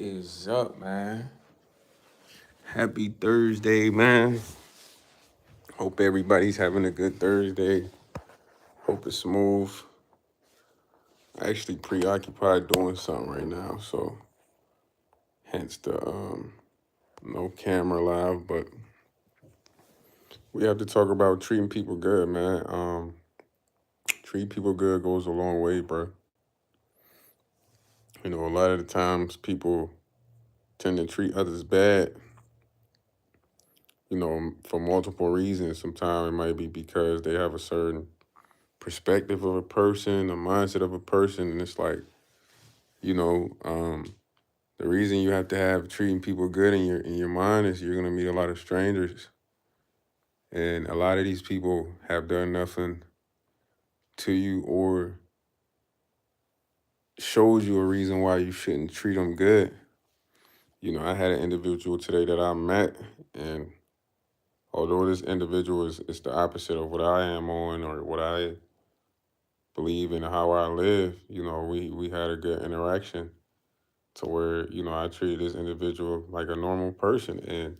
is up, man? Happy Thursday, man. Hope everybody's having a good Thursday. Hope it's smooth. I actually preoccupied doing something right now, so hence the no camera live, but we have to talk about treating people good, man. Treat people good goes a long way, bro. You know, a lot of the times people tend to treat others bad, for multiple reasons. Sometimes it might be because they have a certain perspective of a person, a mindset of a person, and it's like, you know, um, the reason you have to have treating people good in your mind is you're gonna meet a lot of strangers, and a lot of these people have done nothing to you or showed you a reason why you shouldn't treat them good. You know, I had an individual today that I met, and although this individual is the opposite of what I am on or what I believe in how I live, we had a good interaction to where, I treated this individual like a normal person. And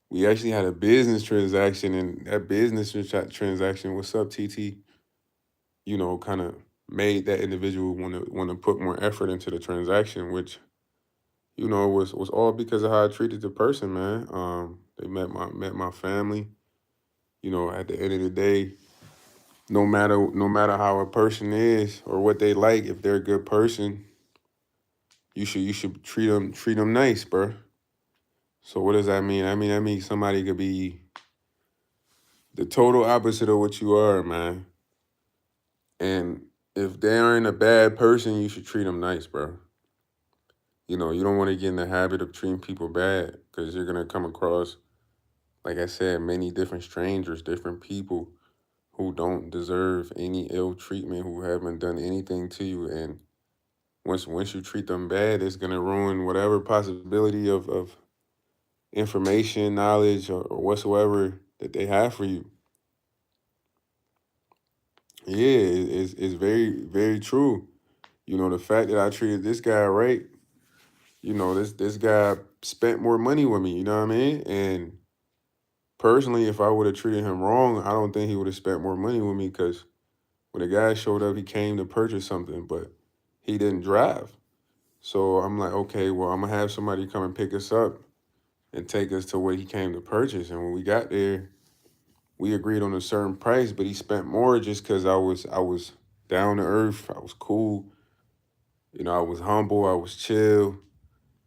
we actually had a business transaction, and that transaction, what's up, TT, kind of made that individual want to put more effort into the transaction, which, was all because of how I treated the person, man. They met my family. At the end of the day, no matter how a person is or what they like, if they're a good person, you should treat them nice, bro. So what does that mean? That means somebody could be the total opposite of what you are, man. And if they aren't a bad person, you should treat them nice, bro. You don't want to get in the habit of treating people bad because you're gonna come across, like I said, many different strangers, different people who don't deserve any ill treatment, who haven't done anything to you, and once you treat them bad, it's gonna ruin whatever possibility of information, knowledge, or whatsoever that they have for you. Yeah, it's very, very true. The fact that I treated this guy right, this guy spent more money with me, you know what I mean? And personally, if I would have treated him wrong, I don't think he would have spent more money with me because when the guy showed up, he came to purchase something, but he didn't drive. So I'm like, okay, well, I'm gonna have somebody come and pick us up and take us to what he came to purchase. And when we got there, we agreed on a certain price, but he spent more just because I was down to earth, I was cool, I was humble, I was chill.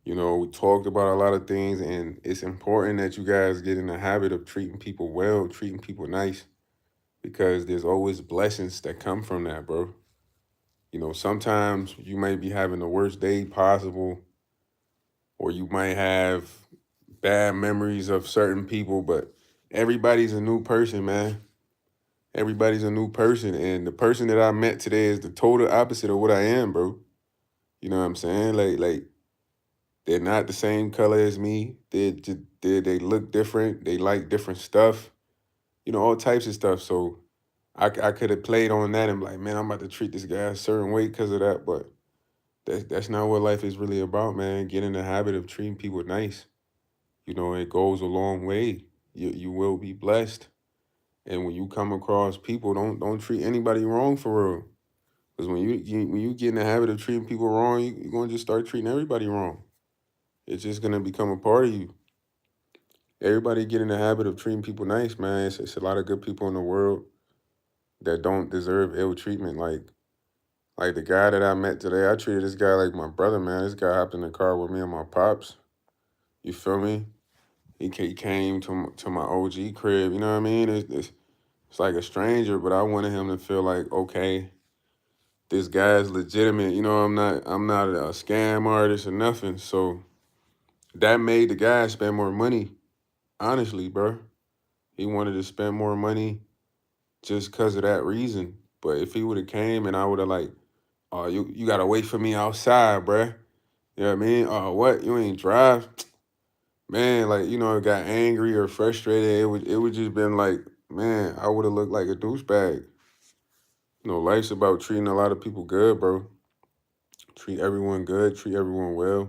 We talked about a lot of things, and it's important that you guys get in the habit of treating people well, treating people nice, because there's always blessings that come from that, bro. Sometimes you might be having the worst day possible, or you might have bad memories of certain people, but everybody's a new person, man. Everybody's a new person, and the person that I met today is the total opposite of what I am, bro. You know what I'm saying? Like they're not the same color as me. They look different. They like different stuff. All types of stuff. So I could have played on that and be like, man, I'm about to treat this guy a certain way because of that. But that's not what life is really about, man. Get in the habit of treating people nice. It goes a long way. You will be blessed. And when you come across people, don't treat anybody wrong for real. Because when you get in the habit of treating people wrong, you're gonna just start treating everybody wrong. It's just gonna become a part of you. Everybody get in the habit of treating people nice, man. It's a lot of good people in the world that don't deserve ill treatment. Like the guy that I met today, I treated this guy like my brother, man. This guy hopped in the car with me and my pops. You feel me? He came to my OG crib. You know what I mean? It's like a stranger, but I wanted him to feel like, okay, this guy's legitimate. I'm not a scam artist or nothing. So that made the guy spend more money. Honestly, bro, he wanted to spend more money just because of that reason. But if he would have came and I would have like, oh, you gotta wait for me outside, bruh. You know what I mean? Oh, what? You ain't drive? Man, like, got angry or frustrated. It would just been like, man, I would have looked like a douchebag. Life's about treating a lot of people good, bro. Treat everyone good, treat everyone well.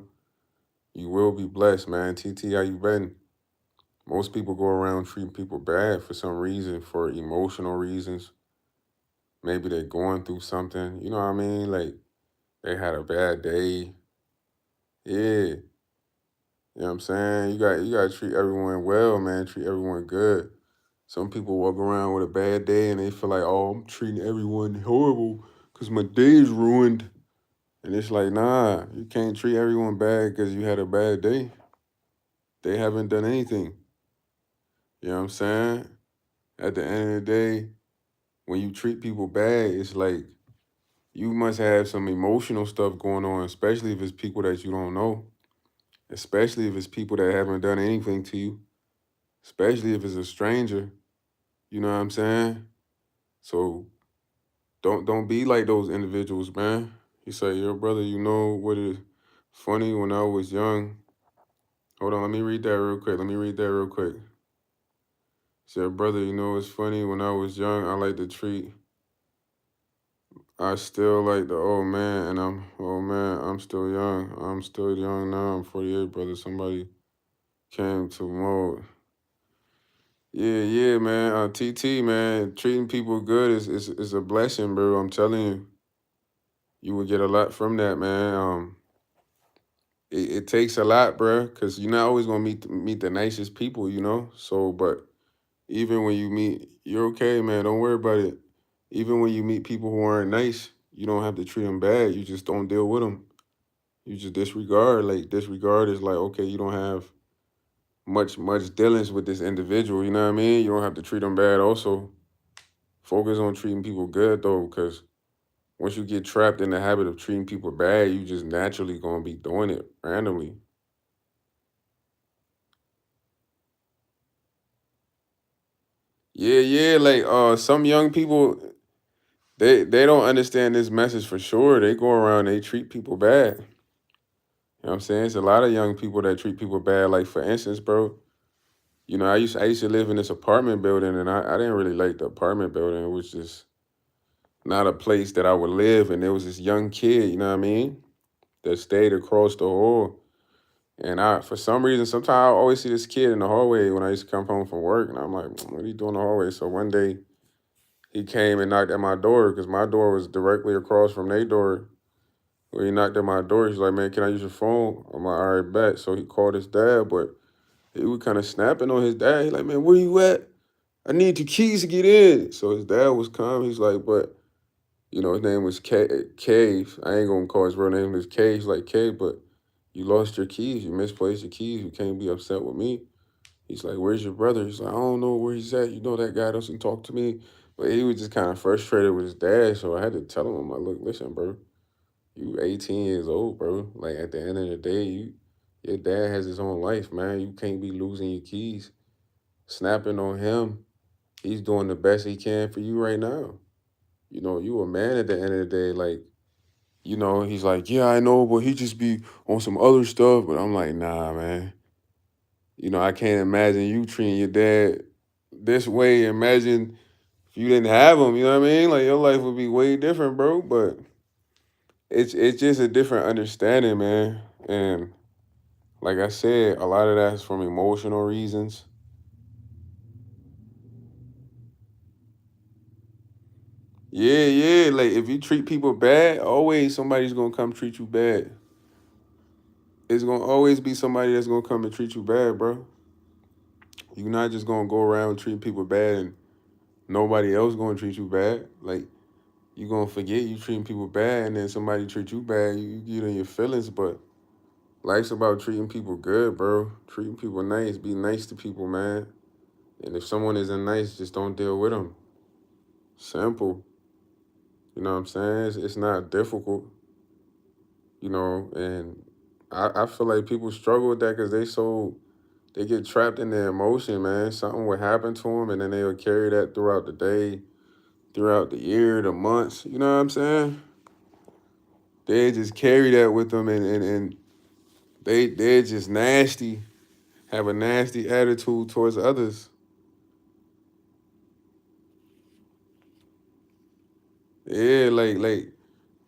You will be blessed, man. TT, how you been? Most people go around treating people bad for some reason, for emotional reasons. Maybe they're going through something. You know what I mean? Like they had a bad day. Yeah. You know what I'm saying? You gotta treat everyone well, man. Treat everyone good. Some people walk around with a bad day and they feel like, oh, I'm treating everyone horrible because my day is ruined. And it's like, nah, you can't treat everyone bad because you had a bad day. They haven't done anything. You know what I'm saying? At the end of the day, when you treat people bad, it's like you must have some emotional stuff going on, especially if it's people that you don't know, especially if it's people that haven't done anything to you, especially if it's a stranger. You know what I'm saying? So don't be like those individuals, man. He said, "Your brother, you know what is funny when I was young." Hold on, let me read that real quick. Let me read that real quick. He said, "Brother, you know it's funny when I was young. I like to treat. I still like the old man, and I'm old man. I'm still young. I'm still young now. I'm 48, brother. Somebody came to mold." Yeah, yeah, man. TT, man. Treating people good is a blessing, bro. I'm telling you, you will get a lot from that, man. It takes a lot, bro, because you're not always gonna meet the nicest people, you know. So, but even when you meet, you're okay, man. Don't worry about it. Even when you meet people who aren't nice, you don't have to treat them bad. You just don't deal with them. You just disregard. Like disregard is like, okay, you don't have much dealings with this individual. You know what I mean? You don't have to treat them bad. Also, focus on treating people good though, because once you get trapped in the habit of treating people bad, you just naturally gonna be doing it randomly. Yeah, yeah. Like some young people, they don't understand this message for sure. They go around, they treat people bad. You know what I'm saying? It's a lot of young people that treat people bad. Like for instance, bro, you know, I used to live in this apartment building and I didn't really like the apartment building. It was just not a place that I would live. And there was this young kid, you know what I mean, that stayed across the hall. And I, for some reason, sometimes I always see this kid in the hallway when I used to come home from work. And I'm like, what are you doing in the hallway? So one day he came and knocked at my door because my door was directly across from their door. When he knocked at my door, he's like, man, can I use your phone? I'm like, all right, bet. So he called his dad, but he was kind of snapping on his dad. He's like, man, where you at? I need your keys to get in. So his dad was calm. He's like, but, you know, his name was Cave. I ain't going to call his real name. His Cave. He's like, Cave, but you lost your keys. You misplaced your keys. You can't be upset with me. He's like, where's your brother? He's like, I don't know where he's at. You know that guy doesn't talk to me. But he was just kind of frustrated with his dad. So I had to tell him, I'm like, look, listen, bro. You 18 years old, bro. Like at the end of the day, your dad has his own life, man. You can't be losing your keys, snapping on him. He's doing the best he can for you right now. You know, you a man at the end of the day. Like, you know, he's like, yeah, I know, but he just be on some other stuff. But I'm like, nah, man. You know, I can't imagine you treating your dad this way. Imagine if you didn't have him, you know what I mean? Like your life would be way different, bro. But it's just a different understanding, man. And like I said, a lot of that's from emotional reasons. Yeah, yeah. Like if you treat people bad, always somebody's gonna come treat you bad. It's gonna always be somebody that's gonna come and treat you bad, bro. You're not just gonna go around treating people bad and nobody else gonna treat you bad. Like you gonna forget you treating people bad and then somebody treat you bad, you get in your feelings, but life's about treating people good, bro. Treating people nice. Be nice to people, man. And if someone isn't nice, just don't deal with them. Simple. You know what I'm saying? It's not difficult, you know, and I feel like people struggle with that because they get trapped in their emotion, man. Something would happen to them and then they'll carry that throughout the day, throughout the year, the months. You know what I'm saying? They just carry that with them and they're just nasty, have a nasty attitude towards others. Yeah, like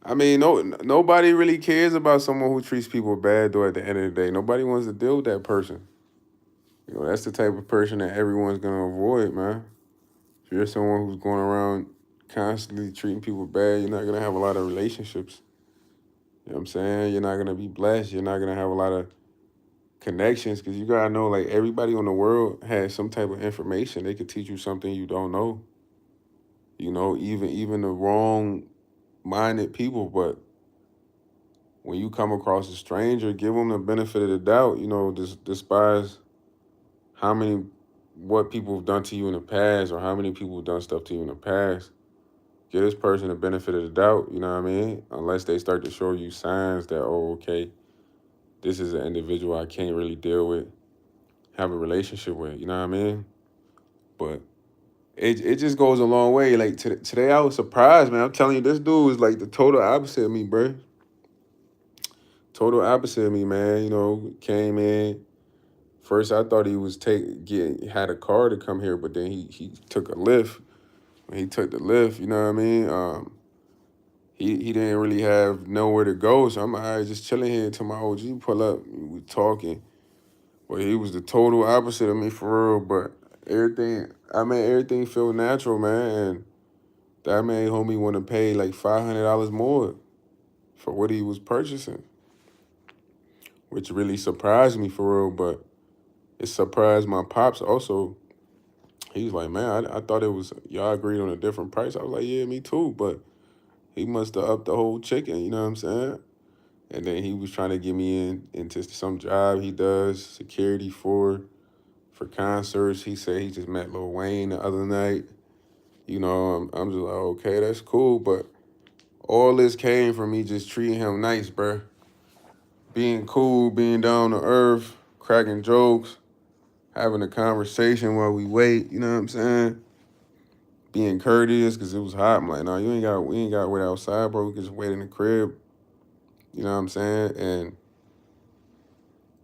I mean, nobody really cares about someone who treats people bad. Though at the end of the day, nobody wants to deal with that person. You know, that's the type of person that everyone's gonna avoid, man. If you're someone who's going around constantly treating people bad, you're not gonna have a lot of relationships. You know what I'm saying? You're not gonna be blessed. You're not gonna have a lot of connections because you gotta know, like, everybody in the world has some type of information. They could teach you something you don't know. You know, even the wrong minded people. But when you come across a stranger, give them the benefit of the doubt. You know, despise how many what people have done to you in the past or how many people have done stuff to you in the past. Give this person the benefit of the doubt. You know what I mean? Unless they start to show you signs that, oh, okay, this is an individual I can't really deal with, have a relationship with. You know what I mean? But it just goes a long way. Like today, I was surprised, man. I'm telling you, this dude is like the total opposite of me, bro. Total opposite of me, man. You know, came in. First, I thought he was had a car to come here, but then he took a lift. When he took the lift, you know what I mean? He didn't really have nowhere to go, so I'm all right, just chilling here until my OG pull up. We talking. Well, he was the total opposite of me for real, but everything felt natural, man. And that made homie want to pay like $500 more for what he was purchasing, which really surprised me for real. But it surprised my pops also. He's like, man, I thought it was y'all agreed on a different price. I was like, yeah, me too. But he must have upped the whole chicken. You know what I'm saying? And then he was trying to get me into some job he does security for concerts. He said he just met Lil Wayne the other night. You know, I'm just like, okay, that's cool, but all this came from me just treating him nice, bruh. Being cool, being down to earth, cracking jokes, having a conversation while we wait, you know what I'm saying? Being courteous, because it was hot. I'm like, no, we ain't got to wait outside, bro. We can just wait in the crib, you know what I'm saying? And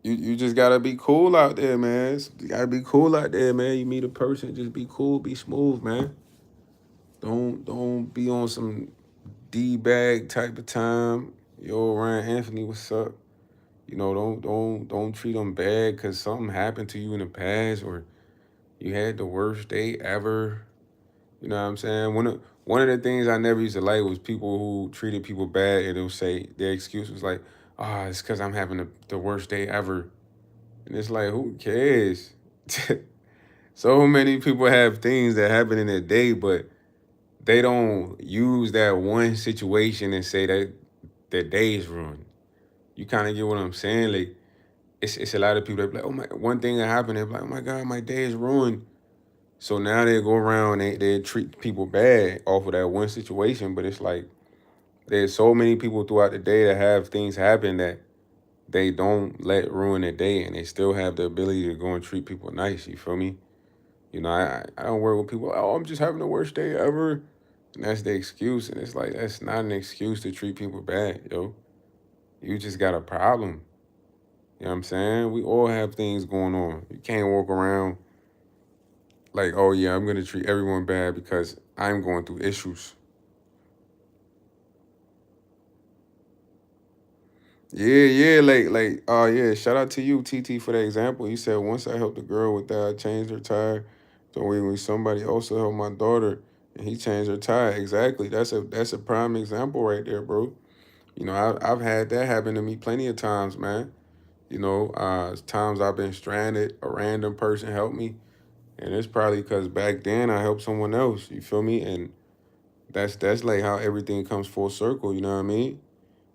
you just gotta be cool out there, man. You gotta be cool out there, man. You meet a person, just be cool, be smooth, man. Don't be on some D-bag type of time. Yo, Ryan Anthony, what's up? You know, don't treat them bad because something happened to you in the past or you had the worst day ever. You know what I'm saying? One of the things I never used to like was people who treated people bad and they'll say their excuse was like, "Ah, it's because I'm having the worst day ever." And it's like, who cares? So many people have things that happen in their day, but they don't use that one situation and say that their day is ruined. You kind of get what I'm saying? Like, it's a lot of people that be like, oh my, one thing that happened, they're like, oh my God, my day is ruined. So now they go around, they treat people bad off of that one situation, but it's like there's so many people throughout the day that have things happen that they don't let ruin their day and they still have the ability to go and treat people nice. You feel me? You know, I don't work with people, oh, I'm just having the worst day ever. And that's the excuse. And it's like, that's not an excuse to treat people bad, yo. You just got a problem. You know what I'm saying? We all have things going on. You can't walk around like, oh yeah, I'm gonna treat everyone bad because I'm going through issues. Yeah, yeah. Shout out to you, TT, for that example. You said once I helped a girl with that, I changed her tire. So when somebody also helped my daughter and he changed her tire. Exactly. That's a prime example right there, bro. You know, I've had that happen to me plenty of times, man. You know, times I've been stranded, a random person helped me, and it's probably because back then I helped someone else. You feel me? And that's like how everything comes full circle. You know what I mean?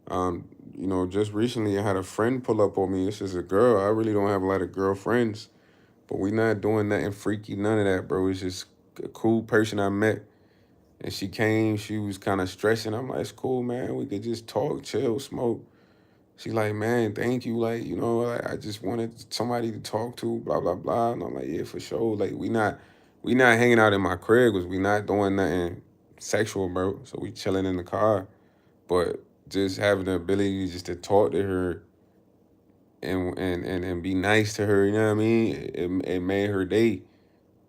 Um, you know, just recently I had a friend pull up on me. This is a girl. I really don't have a lot of girlfriends, but we not doing nothing freaky, none of that, bro. It's just a cool person I met. And she came, she was kind of stressing. I'm like, it's cool, man. We could just talk, chill, smoke. She like, man, thank you. Like, you know, like, I just wanted somebody to talk to, blah, blah, blah. And I'm like, yeah, for sure. Like, we not hanging out in my crib because we not doing nothing sexual, bro. So we chilling in the car. But just having the ability just to talk to her and be nice to her, you know what I mean? It made her day.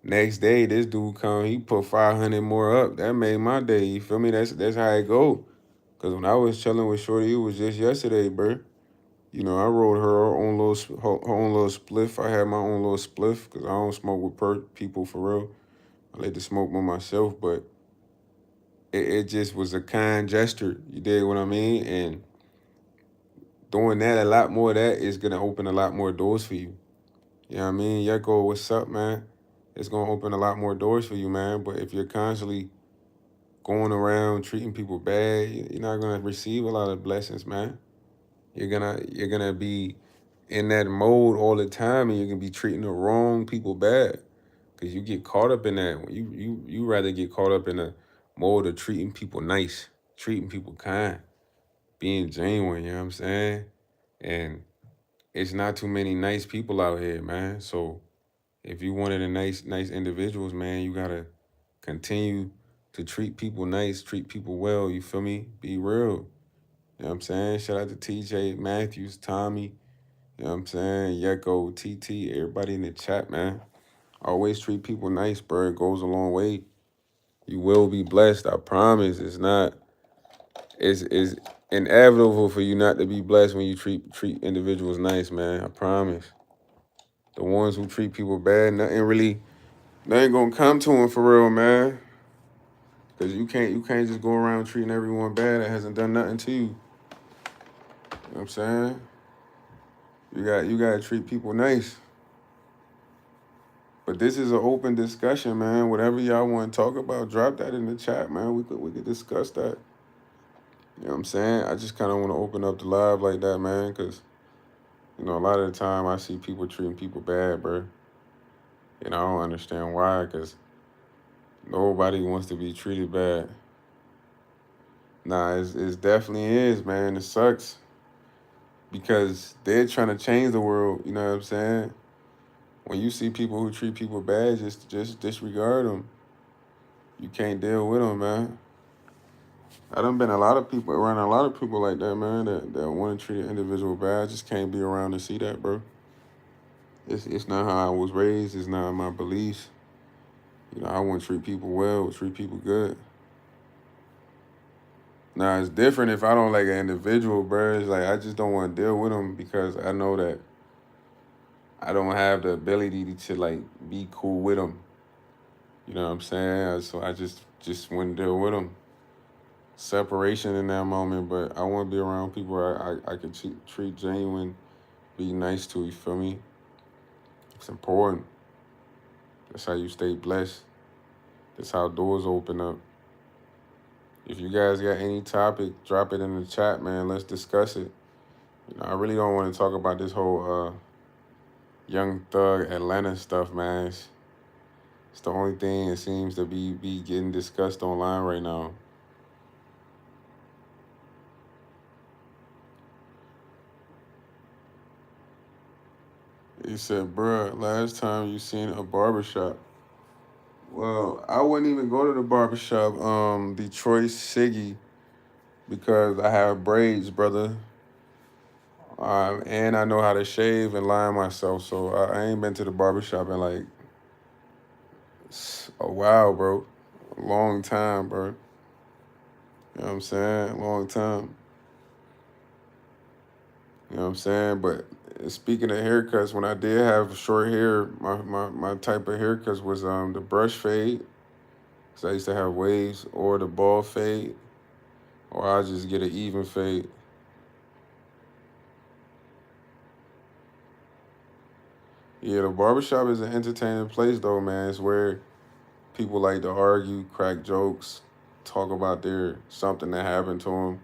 Next day, this dude come, he put 500 more up. That made my day. You feel me? That's how it go. Cause when I was chilling with Shorty, it was just yesterday, bro. You know, I rolled her own little her own little spliff. I had my own little spliff because I don't smoke with people for real. I like to smoke by myself, but it just was a kind gesture. You dig what I mean? And doing that, a lot more of that is gonna open a lot more doors for you. You know what I mean? Yeko, what's up, man? It's gonna open a lot more doors for you, man. But if you're constantly going around treating people bad, you're not gonna receive a lot of blessings, man. You're gonna be in that mode all the time, and you're gonna be treating the wrong people bad, cause you get caught up in that. You rather get caught up in a mode of treating people nice, treating people kind, being genuine. You know what I'm saying? And it's not too many nice people out here, man. So if you one of the nice individuals, man, you gotta continue to treat people nice, treat people well. You feel me? Be real. You know what I'm saying? Shout out to TJ Matthews, Tommy. You know what I'm saying? Yeko, TT, everybody in the chat, man. Always treat people nice, bro. It goes a long way. You will be blessed. I promise. It's inevitable for you not to be blessed when you treat individuals nice, man. I promise. The ones who treat people bad, nothing gonna come to them for real, man. Cause you can't just go around treating everyone bad that hasn't done nothing to you. You know what I'm saying? You gotta treat people nice. But this is an open discussion, man. Whatever y'all want to talk about, drop that in the chat, man. We could discuss that. You know what I'm saying? I just kind of want to open up the live like that, man, because a lot of the time I see people treating people bad, bro. And I don't understand why, because nobody wants to be treated bad. Nah, it definitely is, man. It sucks because they're trying to change the world. You know what I'm saying? When you see people who treat people bad, just disregard them. You can't deal with them, man. I done been around a lot of people like that, man, that want to treat an individual bad. I just can't be around to see that, bro. It's not how I was raised. It's not my beliefs. I want to treat people well, treat people good. Now, it's different if I don't like an individual, bro. It's like I just don't want to deal with them because I know that I don't have the ability to, like, be cool with them. You know what I'm saying? So I just wouldn't deal with them. Separation in that moment, but I want to be around people I could treat genuine, be nice to. You feel me? It's important. That's how you stay blessed. That's how doors open up. If you guys got any topic, drop it in the chat, man. Let's discuss it. I really don't want to talk about this whole Young Thug Atlanta stuff, man. It's the only thing that seems to be getting discussed online right now. He said, bruh, last time you seen a barbershop. Well, I wouldn't even go to the barbershop, Detroit Siggy, because I have braids, brother. And I know how to shave and line myself, so I ain't been to the barbershop in like a while, bro. A long time, bro. You know what I'm saying? Long time. You know what I'm saying? But speaking of haircuts, when I did have short hair, my type of haircuts was the brush fade. Cause I used to have waves, or the ball fade, or I just get an even fade. Yeah, the barbershop is an entertaining place though, man. It's where people like to argue, crack jokes, talk about their something that happened to them.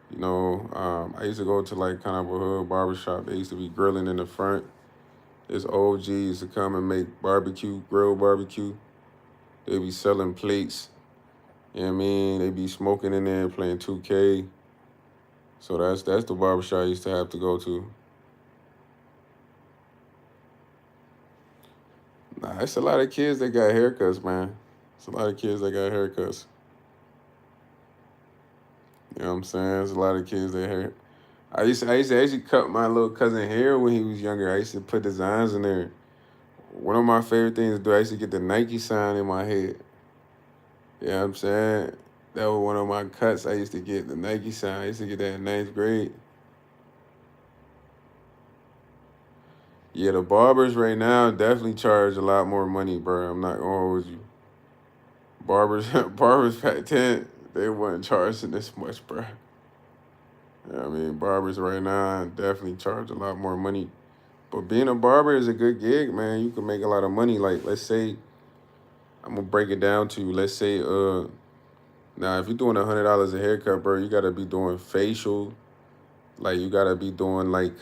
I used to go to like kind of a hood barbershop. They used to be grilling in the front. This OG used to come and make barbecue, grill barbecue. They be selling plates. You know what I mean? They be smoking in there, playing 2K. So that's the barbershop I used to have to go to. Nah, it's a lot of kids that got haircuts, man. It's a lot of kids that got haircuts. You know what I'm saying? There's a lot of kids that hair. I used to cut my little cousin hair when he was younger. I used to put designs in there. One of my favorite things to do, I used to get the Nike sign in my head. You know what I'm saying? That was one of my cuts I used to get, the Nike sign. I used to get that in ninth grade. Yeah, the barbers right now definitely charge a lot more money, bro. I'm not gonna hold you. Barbers, barbers back then, they weren't charging this much, bro. Yeah, I mean, barbers right now definitely charge a lot more money. But being a barber is a good gig, man. You can make a lot of money. Like, let's say, I'm gonna break it down to you. Let's say, now if you're doing $100 a haircut, bro, you gotta be doing facial. Like, you gotta be doing like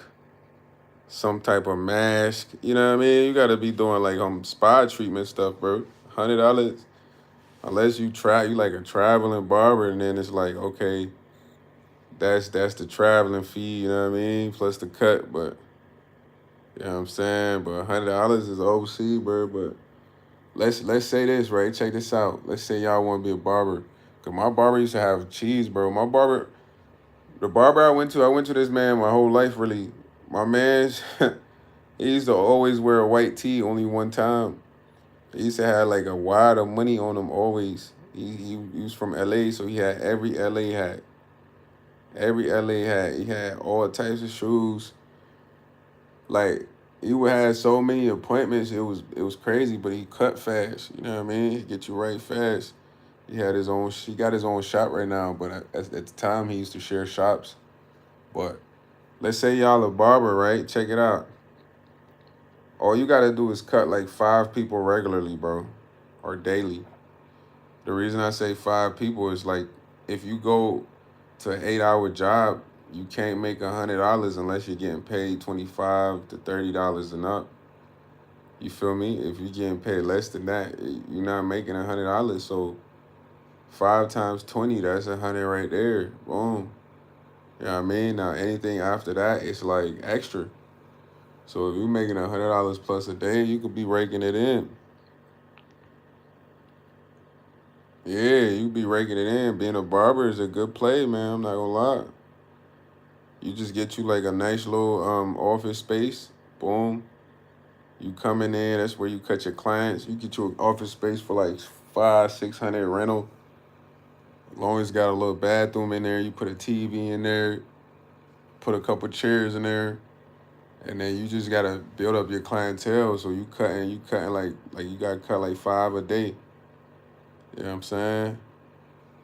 some type of mask. You know what I mean? You gotta be doing like spa treatment stuff, bro. $100, unless you try, you like a traveling barber, and then it's like, okay, that's the traveling fee. You know what I mean? Plus the cut, but you know what I'm saying. But $100 is OC, bro. But let's say this, right? Check this out. Let's say y'all want to be a barber. Cause my barber used to have cheese, bro. My barber, the barber I went to this man my whole life, really. My man's, he used to always wear a white tee only one time. He used to have like a wad of money on him always. He was from LA, so he had every LA hat. Every LA hat. He had all types of shoes. Like, he would have so many appointments, it was crazy, but he cut fast. You know what I mean? He get you right fast. He got his own shop right now, but at the time he used to share shops. But let's say y'all a barber, right? Check it out. All you gotta do is cut like 5 people regularly, bro, or daily. The reason I say 5 people is like, if you go to an 8-hour job, you can't make $100 unless you're getting paid $25 to $30 and up. You feel me? If you're getting paid less than that, you're not making $100. So 5 times 20, that's 100 right there. Boom. You know what I mean? Now anything after that, it's like extra. So if you're making $100 plus a day, you could be raking it in. Yeah, you be raking it in. Being a barber is a good play, man. I'm not gonna lie. You just get you like a nice little office space. Boom. You coming in, that's where you cut your clients. You get you an office space for like 500, 600 rental. As long as it's got a little bathroom in there, you put a TV in there, put a couple chairs in there, and then you just gotta build up your clientele. So you cutting like you gotta cut like 5 a day. You know what I'm saying?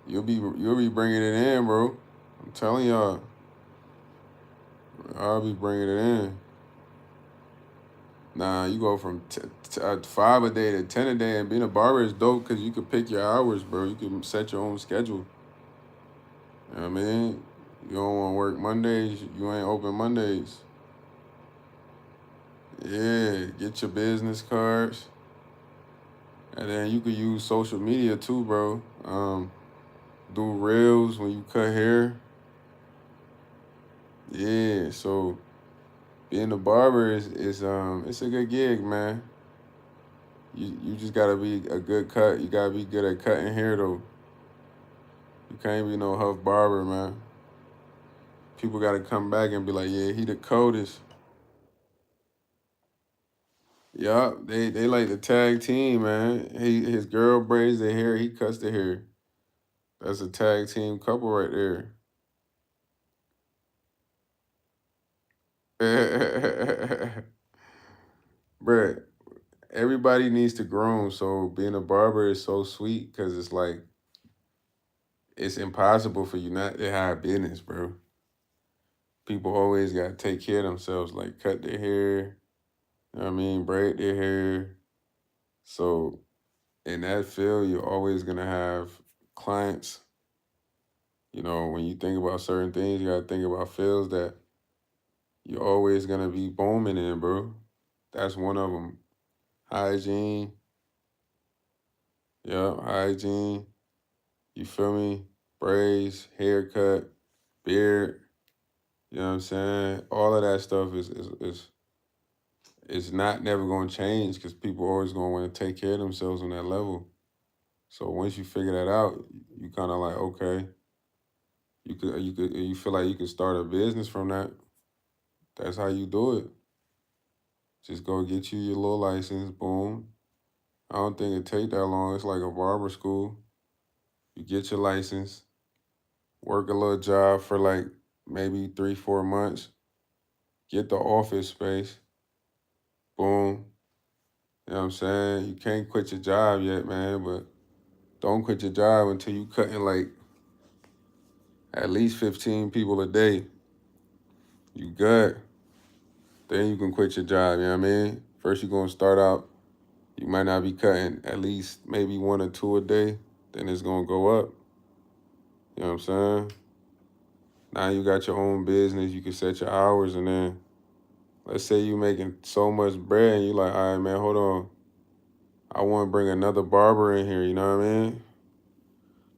You'll be bringing it in, bro. I'm telling y'all, I'll be bringing it in. Nah, you go from 5 a day to 10 a day, and being a barber is dope because you can pick your hours, bro. You can set your own schedule. You know what I mean? You don't want to work Mondays, you ain't open Mondays. Yeah, get your business cards. And then you could use social media too, bro. Do reels when you cut hair. Yeah, so being a barber is it's a good gig, man. You just gotta be a good cut. You gotta be good at cutting hair though. You can't be no Huff barber, man. People gotta come back and be like, yeah, he the coldest. Yup, they like the tag team, man. His girl braids the hair, he cuts the hair. That's a tag team couple right there. Bruh, everybody needs to groom, so being a barber is so sweet because it's like it's impossible for you not to have business, bro. People always gotta take care of themselves, like cut their hair, you know what I mean, braid their hair. So in that field, you're always gonna have clients. You know, when you think about certain things, you gotta think about fields that you're always gonna be booming in, bro. That's one of them. Hygiene, yeah, hygiene. You feel me? Braids, haircut, beard. You know what I'm saying? All of that stuff is not never gonna change because people always gonna want to take care of themselves on that level. So once you figure that out, you kind of like, okay, you feel like you could start a business from that. That's how you do it. Just go get you your little license, boom. I don't think it take that long. It's like a barber school. You get your license, work a little job for like maybe 3, 4 months, get the office space, boom. You know what I'm saying? You can't quit your job yet, man, but don't quit your job until you cutting like at least 15 people a day. You good. Then you can quit your job, you know what I mean? First you're gonna start out, you might not be cutting at least maybe 1 or 2 a day, then it's gonna go up. You know what I'm saying? Now you got your own business, you can set your hours, and then let's say you making so much bread and you like, all right, man, hold on. I want to bring another barber in here, you know what I mean?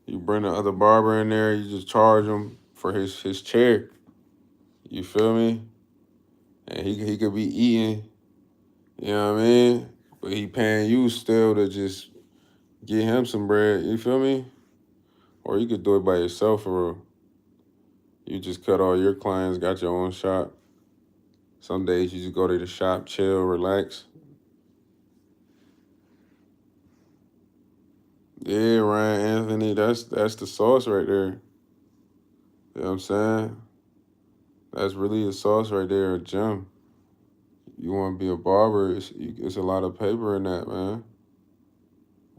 You bring the other barber in there, you just charge him for his chair. You feel me? And he could be eating, you know what I mean? But he paying you still to just get him some bread, you feel me? Or you could do it by yourself for real. You just cut all your clients, got your own shop. Some days you just go to the shop, chill, relax. Yeah, Ryan Anthony, that's the sauce right there. You know what I'm saying? That's really the sauce right there, a gem. You want to be a barber, it's a lot of paper in that, man.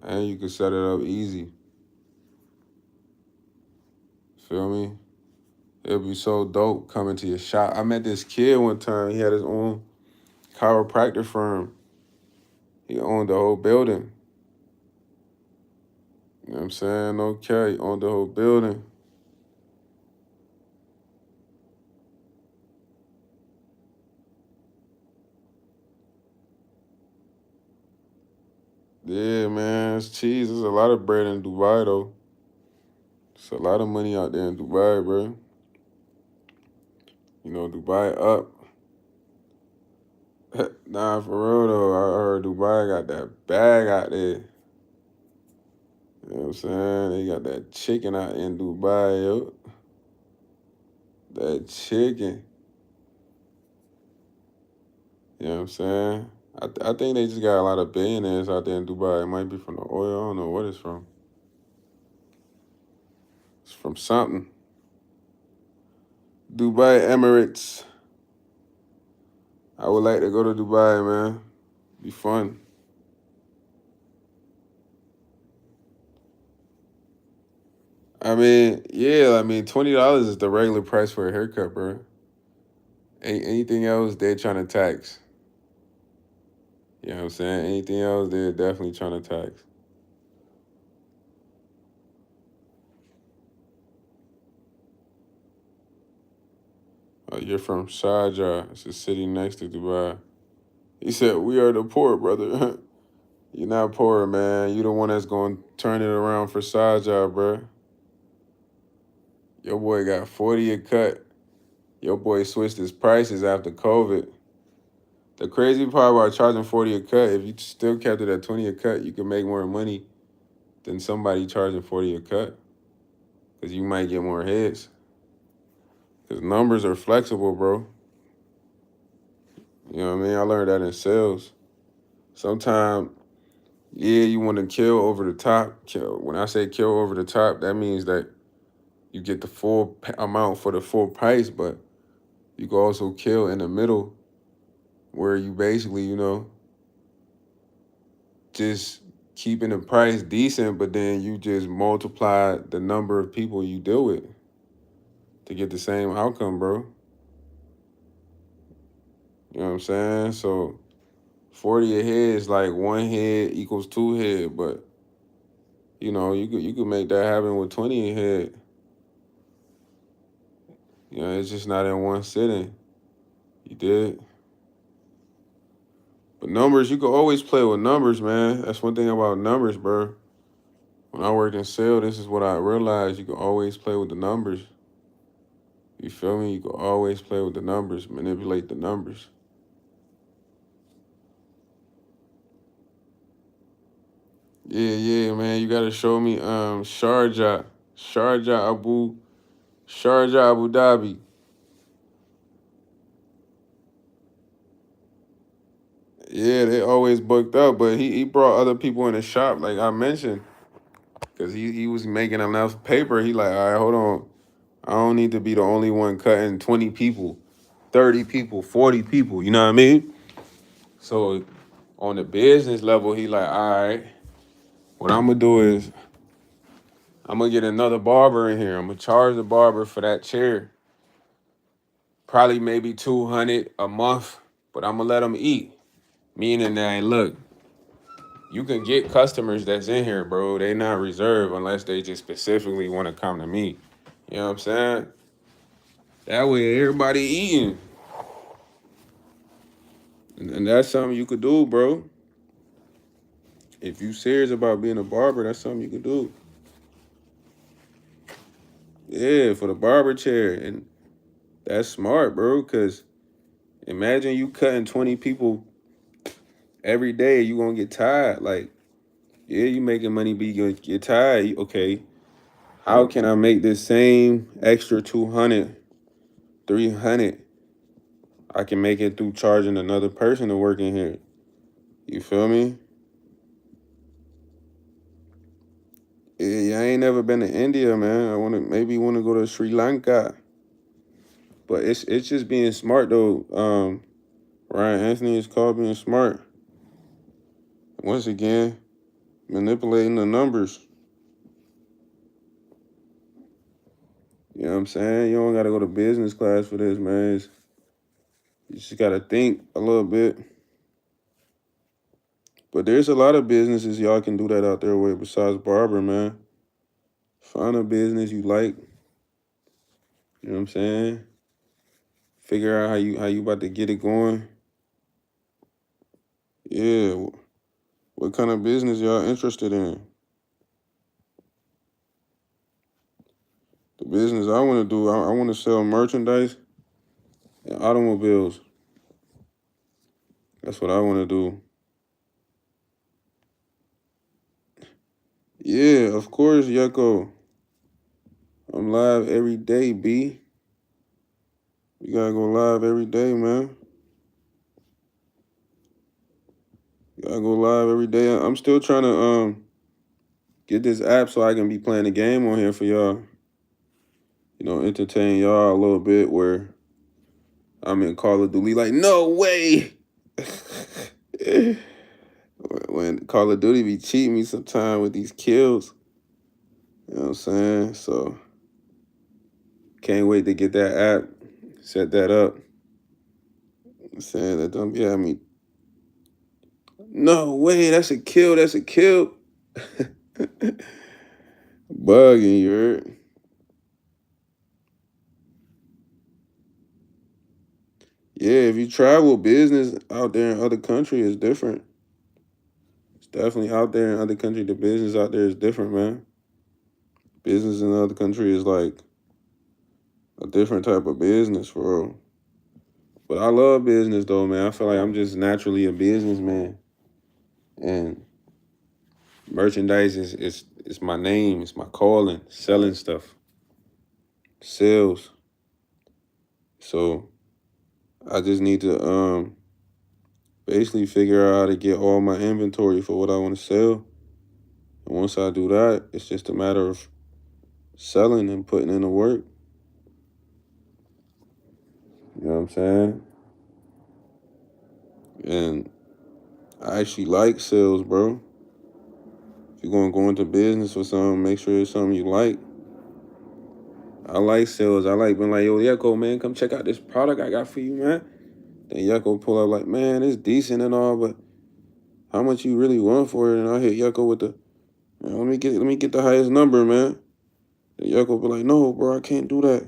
And you can set it up easy. Feel me? It'll be so dope coming to your shop. I met this kid one time. He had his own chiropractor firm. He owned the whole building. You know what I'm saying? Okay, he owned the whole building. Yeah, man, it's cheese. There's a lot of bread in Dubai, though. It's a lot of money out there in Dubai, bro. You know, Dubai up. Nah, for real, though. I heard Dubai got that bag out there. You know what I'm saying? They got that chicken out in Dubai, yo. That chicken. You know what I'm saying? I think they just got a lot of billionaires out there in Dubai. It might be from the oil. I don't know what it's from. It's from something. Dubai Emirates. I would like to go to Dubai, man. Be fun. I mean, yeah, I mean, $20 is the regular price for a haircut, bro. Anything else, they're trying to tax. You know what I'm saying? Anything else, they're definitely trying to tax. You're from Sharjah. It's a city next to Dubai. He said, "We are the poor, brother." You're not poor, man. You the one that's going to turn it around for Sharjah, bro. Your boy got 40 a cut. Your boy switched his prices after COVID. The crazy part about charging 40 a cut, if you still kept it at 20 a cut, you could make more money than somebody charging 40 a cut. Because you might get more hits. Because numbers are flexible, bro. You know what I mean? I learned that in sales. Sometimes, yeah, you want to kill over the top. When I say kill over the top, that means that you get the full amount for the full price, but you can also kill in the middle where you basically, just keeping the price decent, but then you just multiply the number of people you deal with to get the same outcome, bro. You know what I'm saying? So 40 a head is like one head equals two head, but you could make that happen with 20 a head. It's just not in one sitting. You did. But numbers, you can always play with numbers, man. That's one thing about numbers, bro. When I worked in sales, this is what I realized. You can always play with the numbers. You feel me? You can always play with the numbers, manipulate the numbers. Yeah, yeah, man. You gotta show me Sharjah Abu Dhabi. Yeah, they always booked up, but he brought other people in the shop, like I mentioned. Cause he was making enough paper. He like, all right, hold on. I don't need to be the only one cutting 20 people, 30 people, 40 people. You know what I mean? So on the business level, he like, all right, what I'm gonna do is I'm gonna get another barber in here. I'm gonna charge the barber for that chair. Probably maybe 200 a month, but I'm gonna let them eat. Meaning that, look, you can get customers that's in here, bro. They not reserved unless they just specifically want to come to me. You know what I'm saying? That way everybody eating. And that's something you could do, bro. If you serious about being a barber, that's something you can do. Yeah, for the barber chair. And that's smart, bro, because imagine you cutting 20 people every day, you gonna get tired. Like, yeah, you making money, but you gonna get tired. Okay, how can I make this same extra 200, 300? I can make it through charging another person to work in here. You feel me? Yeah, I ain't never been to India, man. I wanna go to Sri Lanka. But it's just being smart though. Ryan Anthony is called being smart. Once again, manipulating the numbers. You know what I'm saying? You don't gotta go to business class for this, man. You just gotta think a little bit. But there's a lot of businesses y'all can do that out there with besides barber, man. Find a business you like. You know what I'm saying? Figure out how you about to get it going. Yeah. What kind of business y'all interested in? The business I want to do, I want to sell merchandise and automobiles. That's what I want to do. Yeah, of course, Yucko. I'm live every day, B. You gotta go live every day, man. You gotta go live every day. I'm still trying to get this app so I can be playing the game on here for y'all. You know, entertain y'all a little bit where I'm in Call of Duty like, no way. When Call of Duty be cheating me sometime with these kills. You know what I'm saying? So can't wait to get that app, set that up. I'm saying that don't be having me. No way, that's a kill, that's a kill. Bugging, you heard? Yeah, if you travel business out there in other countries, it's different. It's definitely out there in other countries. The business out there is different, man. Business in other countries is like a different type of business for real. But I love business though, man. I feel like I'm just naturally a businessman. And merchandise is my name, it's my calling, selling stuff, sales. So I just need to basically figure out how to get all my inventory for what I want to sell. And once I do that, it's just a matter of selling and putting in the work. You know what I'm saying? And I actually like sales, bro. If you're gonna go into business for something, make sure it's something you like. I like sales. I like being like, yo, Yucko, man, come check out this product I got for you, man. Then Yucko pull up like, man, it's decent and all, but how much you really want for it? And I hit Yucko with the, man, let me get the highest number, man. Then Yucko be like, no, bro, I can't do that.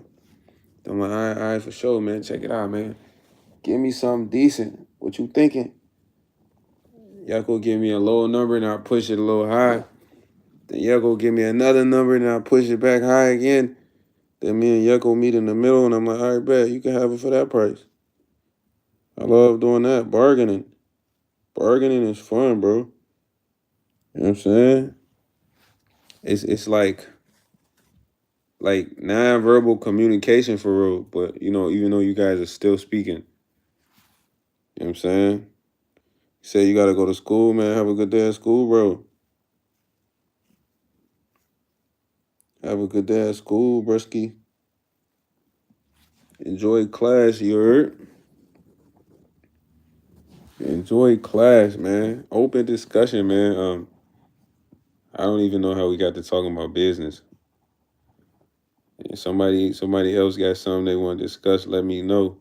I'm like, all right, for sure, man. Check it out, man. Give me something decent. What you thinking? Yucko give me a low number and I push it a little high. Then Yucko give me another number and I push it back high again. Then me and Yucko meet in the middle and I'm like, all right, bet, you can have it for that price. I love doing that. Bargaining. Bargaining is fun, bro. You know what I'm saying? It's like non-verbal communication for real. But you know, even though you guys are still speaking, you know what I'm saying? Say you gotta go to school, man. Have a good day at school, bro. Have a good day at school, Brisky. Enjoy class, you heard? Enjoy class, man. Open discussion, man. I don't even know how we got to talking about business. If somebody else got something they want to discuss, let me know.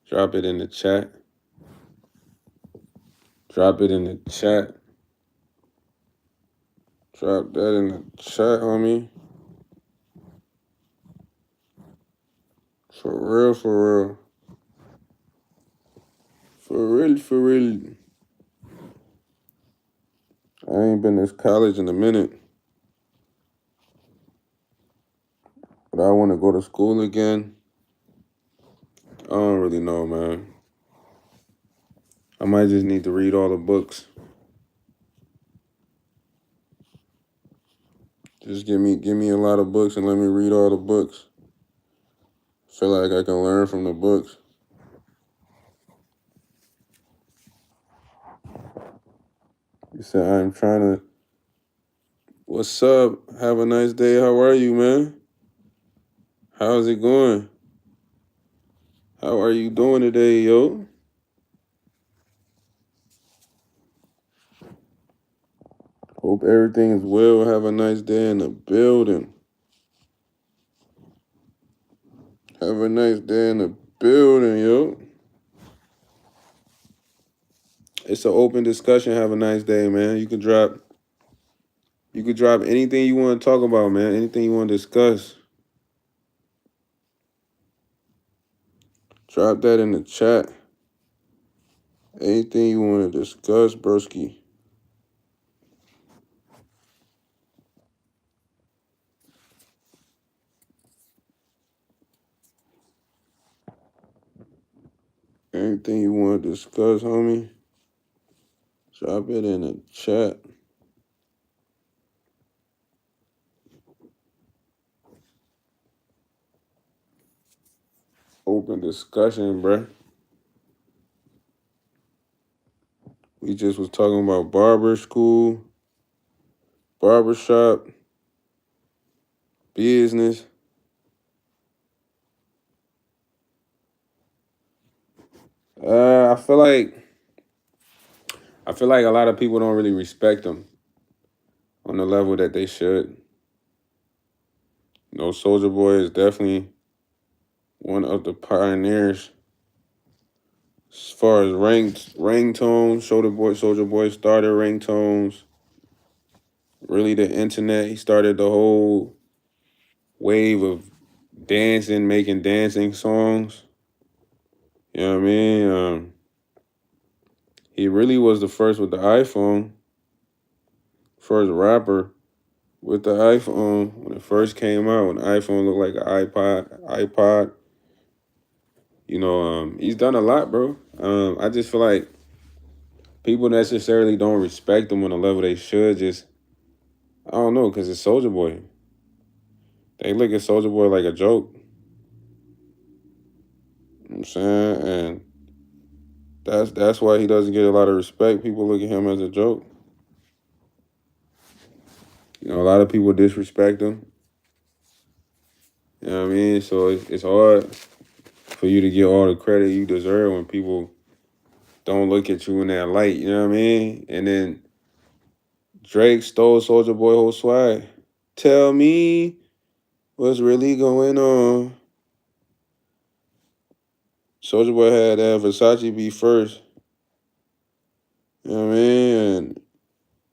Drop it in the chat. Drop it in the chat. Drop that in the chat, homie. For real, for real. For real, for real. I ain't been to college in a minute. But I want to go to school again. I don't really know, man. I might just need to read all the books. Just give me a lot of books and let me read all the books. Feel like I can learn from the books. You said I'm trying to. What's up? Have a nice day. How are you, man? How's it going? How are you doing today, yo? Hope everything is well. Have a nice day in the building. Have a nice day in the building, yo. It's an open discussion. Have a nice day, man. You could drop anything you want to talk about, man. Anything you want to discuss. Drop that in the chat. Anything you want to discuss, broski. Anything you want to discuss, homie. Drop it in the chat. Open discussion, bruh. We just was talking about barber school, barbershop, business. I feel like a lot of people don't really respect them on the level that they should. You know, Soulja Boy is definitely one of the pioneers as far as ringtones. Soulja Boy started ringtones. Really, the internet. He started the whole wave of dancing, making dancing songs. You know what I mean? He really was the first with the iPhone. First rapper with the iPhone when it first came out. When the iPhone looked like an iPod. You know, he's done a lot, bro. I just feel like people necessarily don't respect him on the level they should. Just I don't know, cause it's Soulja Boy. They look at Soulja Boy like a joke. You know what I'm saying, and that's why he doesn't get a lot of respect. People look at him as a joke. You know, a lot of people disrespect him. You know what I mean? So it's hard for you to get all the credit you deserve when people don't look at you in that light. You know what I mean? And then Drake stole Soulja Boy whole swag. Tell me what's really going on. Soulja Boy had that Versace beat first. You know what I mean? And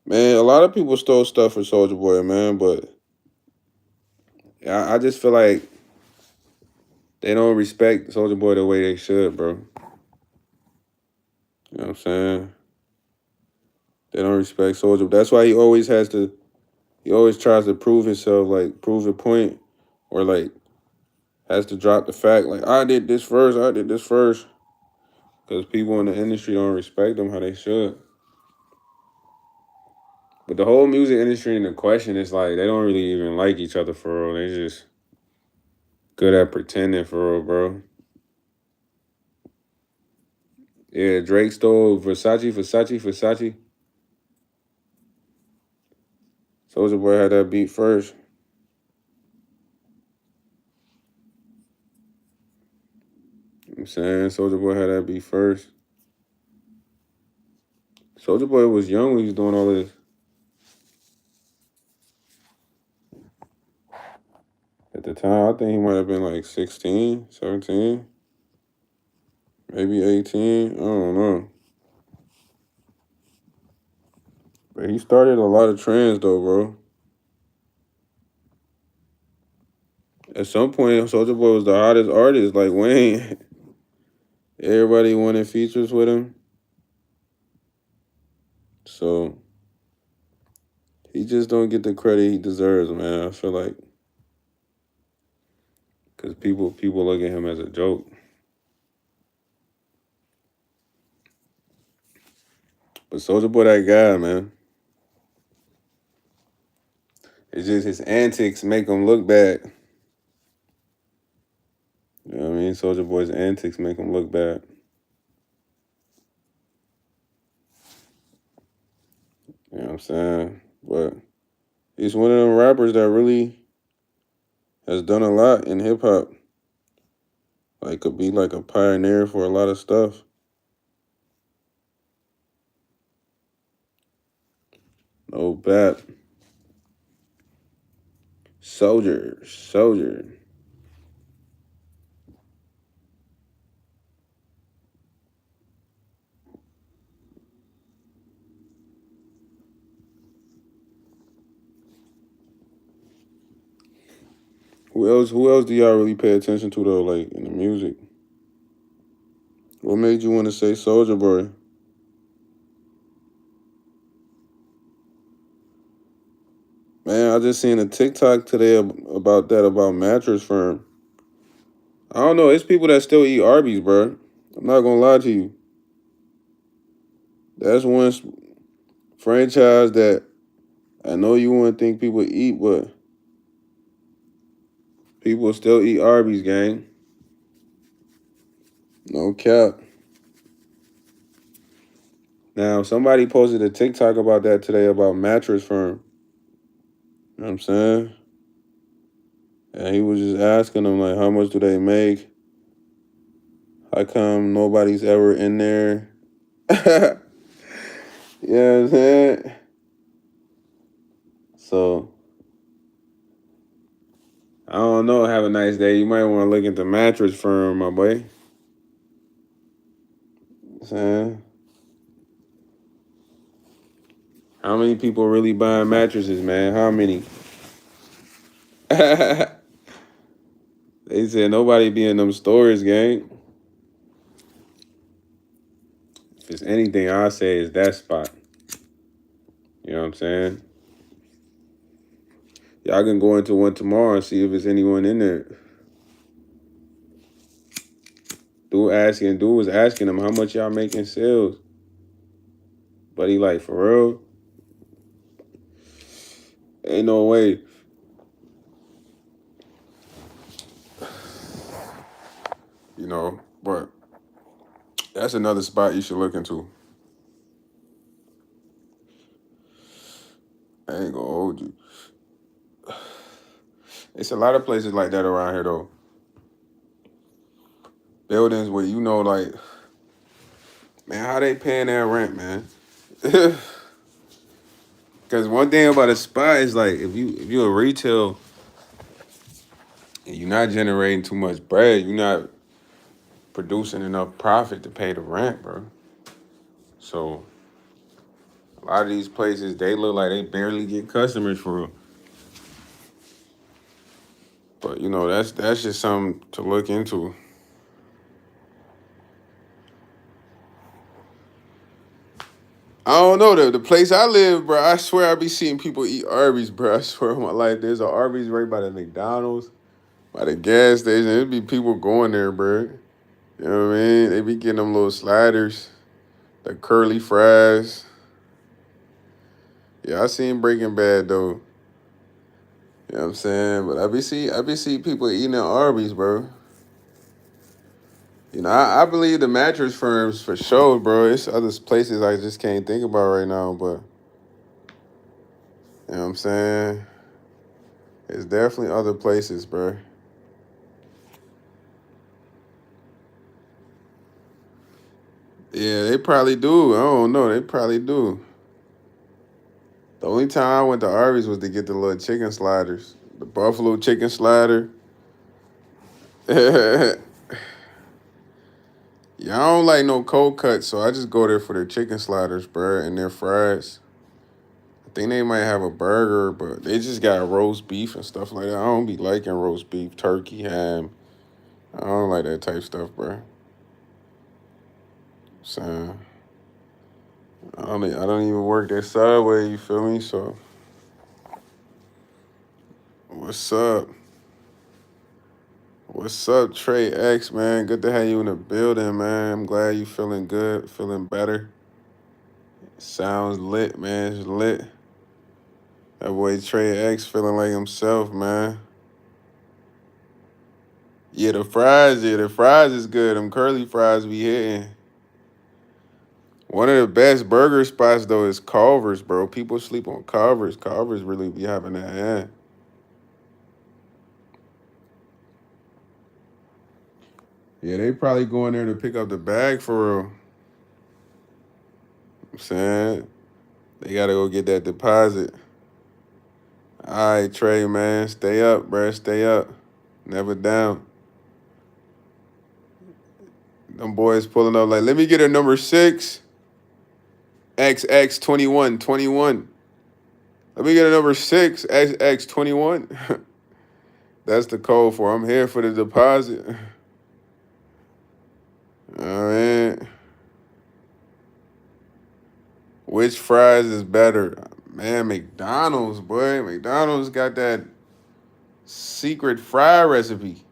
man, a lot of people stole stuff for Soulja Boy, man, but I just feel like they don't respect Soulja Boy the way they should, bro. You know what I'm saying? They don't respect Soulja. That's why he always tries to prove himself, like prove a point, or like has to drop the fact, like I did this first, because people in the industry don't respect them how they should. But the whole music industry in the question is like they don't really even like each other for real. They just good at pretending for real, bro. Yeah, Drake stole Versace. Soulja Boy had that beat first. I'm saying Soldier Boy had that beat first. Soldier Boy was young when he was doing all this. At the time, I think he might have been like 16, 17, maybe 18. I don't know. But he started a lot of trends though, bro. At some point, Soldier Boy was the hottest artist, like Wayne. Everybody wanted features with him. So he just don't get the credit he deserves, man. I feel like because people look at him as a joke. But Soldier Boy, that guy, man. It's just his antics make him look bad. You know what I mean? Soldier Boy's antics make him look bad. You know what I'm saying? But he's one of them rappers that really has done a lot in hip hop. Like could be like a pioneer for a lot of stuff. No bap. Soldier. Who else do y'all really pay attention to though, like in the music? What made you want to say Soldier Boy? Man, I just seen a TikTok today about Mattress Firm. I don't know. It's people that still eat Arby's, bro. I'm not gonna lie to you. That's one franchise that I know you wouldn't think people eat, but people still eat Arby's, gang. No cap. Now, somebody posted a TikTok about that today about Mattress Firm. You know what I'm saying? And he was just asking them, like, how much do they make? How come nobody's ever in there? You know what I'm saying? So, I don't know. Have a nice day. You might want to look into Mattress Firm, my boy. You know what I'm saying? How many people really buying mattresses, man? How many? They said nobody be in them stores, gang. If it's anything, I say is that spot. You know what I'm saying? Y'all can go into one tomorrow and see if there's anyone in there. Dude was asking him how much y'all making sales. But he like, for real? Ain't no way. You know, but that's another spot you should look into. I ain't gonna hold you. It's a lot of places like that around here though. Buildings where you know, like, man, how they paying that rent, man? Because one thing about a spot is like if you a retail and you're not generating too much bread, you're not producing enough profit to pay the rent, bro. So a lot of these places they look like they barely get customers for real. But you know that's just something to look into. I don't know the place I live, bro. I swear I be seeing people eat Arby's, bro. I swear on my life, there's an Arby's right by the McDonald's, by the gas station. It'd be people going there, bro. You know what I mean? They be getting them little sliders, the curly fries. Yeah, I seen Breaking Bad though. You know what I'm saying? But I be see people eating at Arby's, bro. You know, I believe the mattress firms for sure, bro. It's other places I just can't think about right now, but you know what I'm saying? It's definitely other places, bro. Yeah, they probably do. I don't know. They probably do. The only time I went to Arby's was to get the little chicken sliders, the buffalo chicken slider. Yeah, I don't like no cold cuts, so I just go there for their chicken sliders, bruh, and their fries. I think they might have a burger, but they just got roast beef and stuff like that. I don't be liking roast beef, turkey, ham. I don't like that type stuff, bruh. So I don't even work at Subway. You feel me? So what's up? What's up, Trey X, man? Good to have you in the building, man. I'm glad you feeling good, feeling better. Sounds lit, man. It's lit. That boy Trey X feeling like himself, man. Yeah, the fries is good. Them curly fries be hitting. One of the best burger spots though is Culver's, bro. People sleep on Culver's. Culver's really be having that hand. Yeah, they probably going there to pick up the bag for real. I'm saying they gotta go get that deposit. All right, Trey, man. Stay up, bruh. Stay up. Never down. Them boys pulling up like, let me get a number 6. XX 21. Let me get a number 6, XX 21. That's the code for I'm here for the deposit. All right. Which fries is better? Man, McDonald's, boy. McDonald's got that secret fry recipe.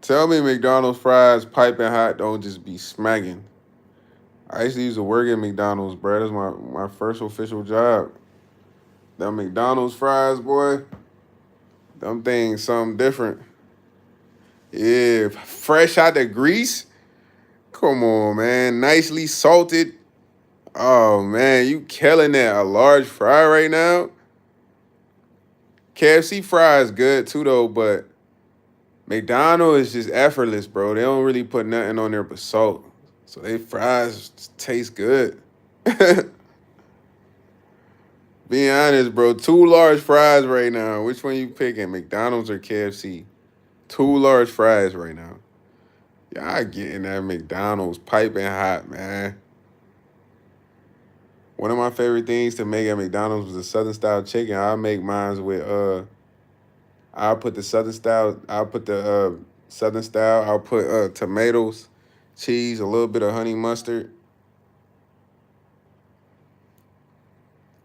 Tell me McDonald's fries piping hot don't just be smacking. I used to used to work at McDonald's, bro. That's my first official job. Them McDonald's fries, boy. Them things something different. Yeah, fresh out the grease. Come on, man. Nicely salted. Oh man, you killing that. A large fry right now. KFC fries good too though, but McDonald's is just effortless, bro. They don't really put nothing on there but salt. So they fries taste good. Being honest, bro, 2 large fries right now. Which one you picking, McDonald's or KFC? 2 large fries right now. Y'all getting that McDonald's piping hot, man. One of my favorite things to make at McDonald's was a Southern style chicken. I make mine with I'll put the Southern style. I'll put the Southern style. I'll put tomatoes, cheese, a little bit of honey mustard.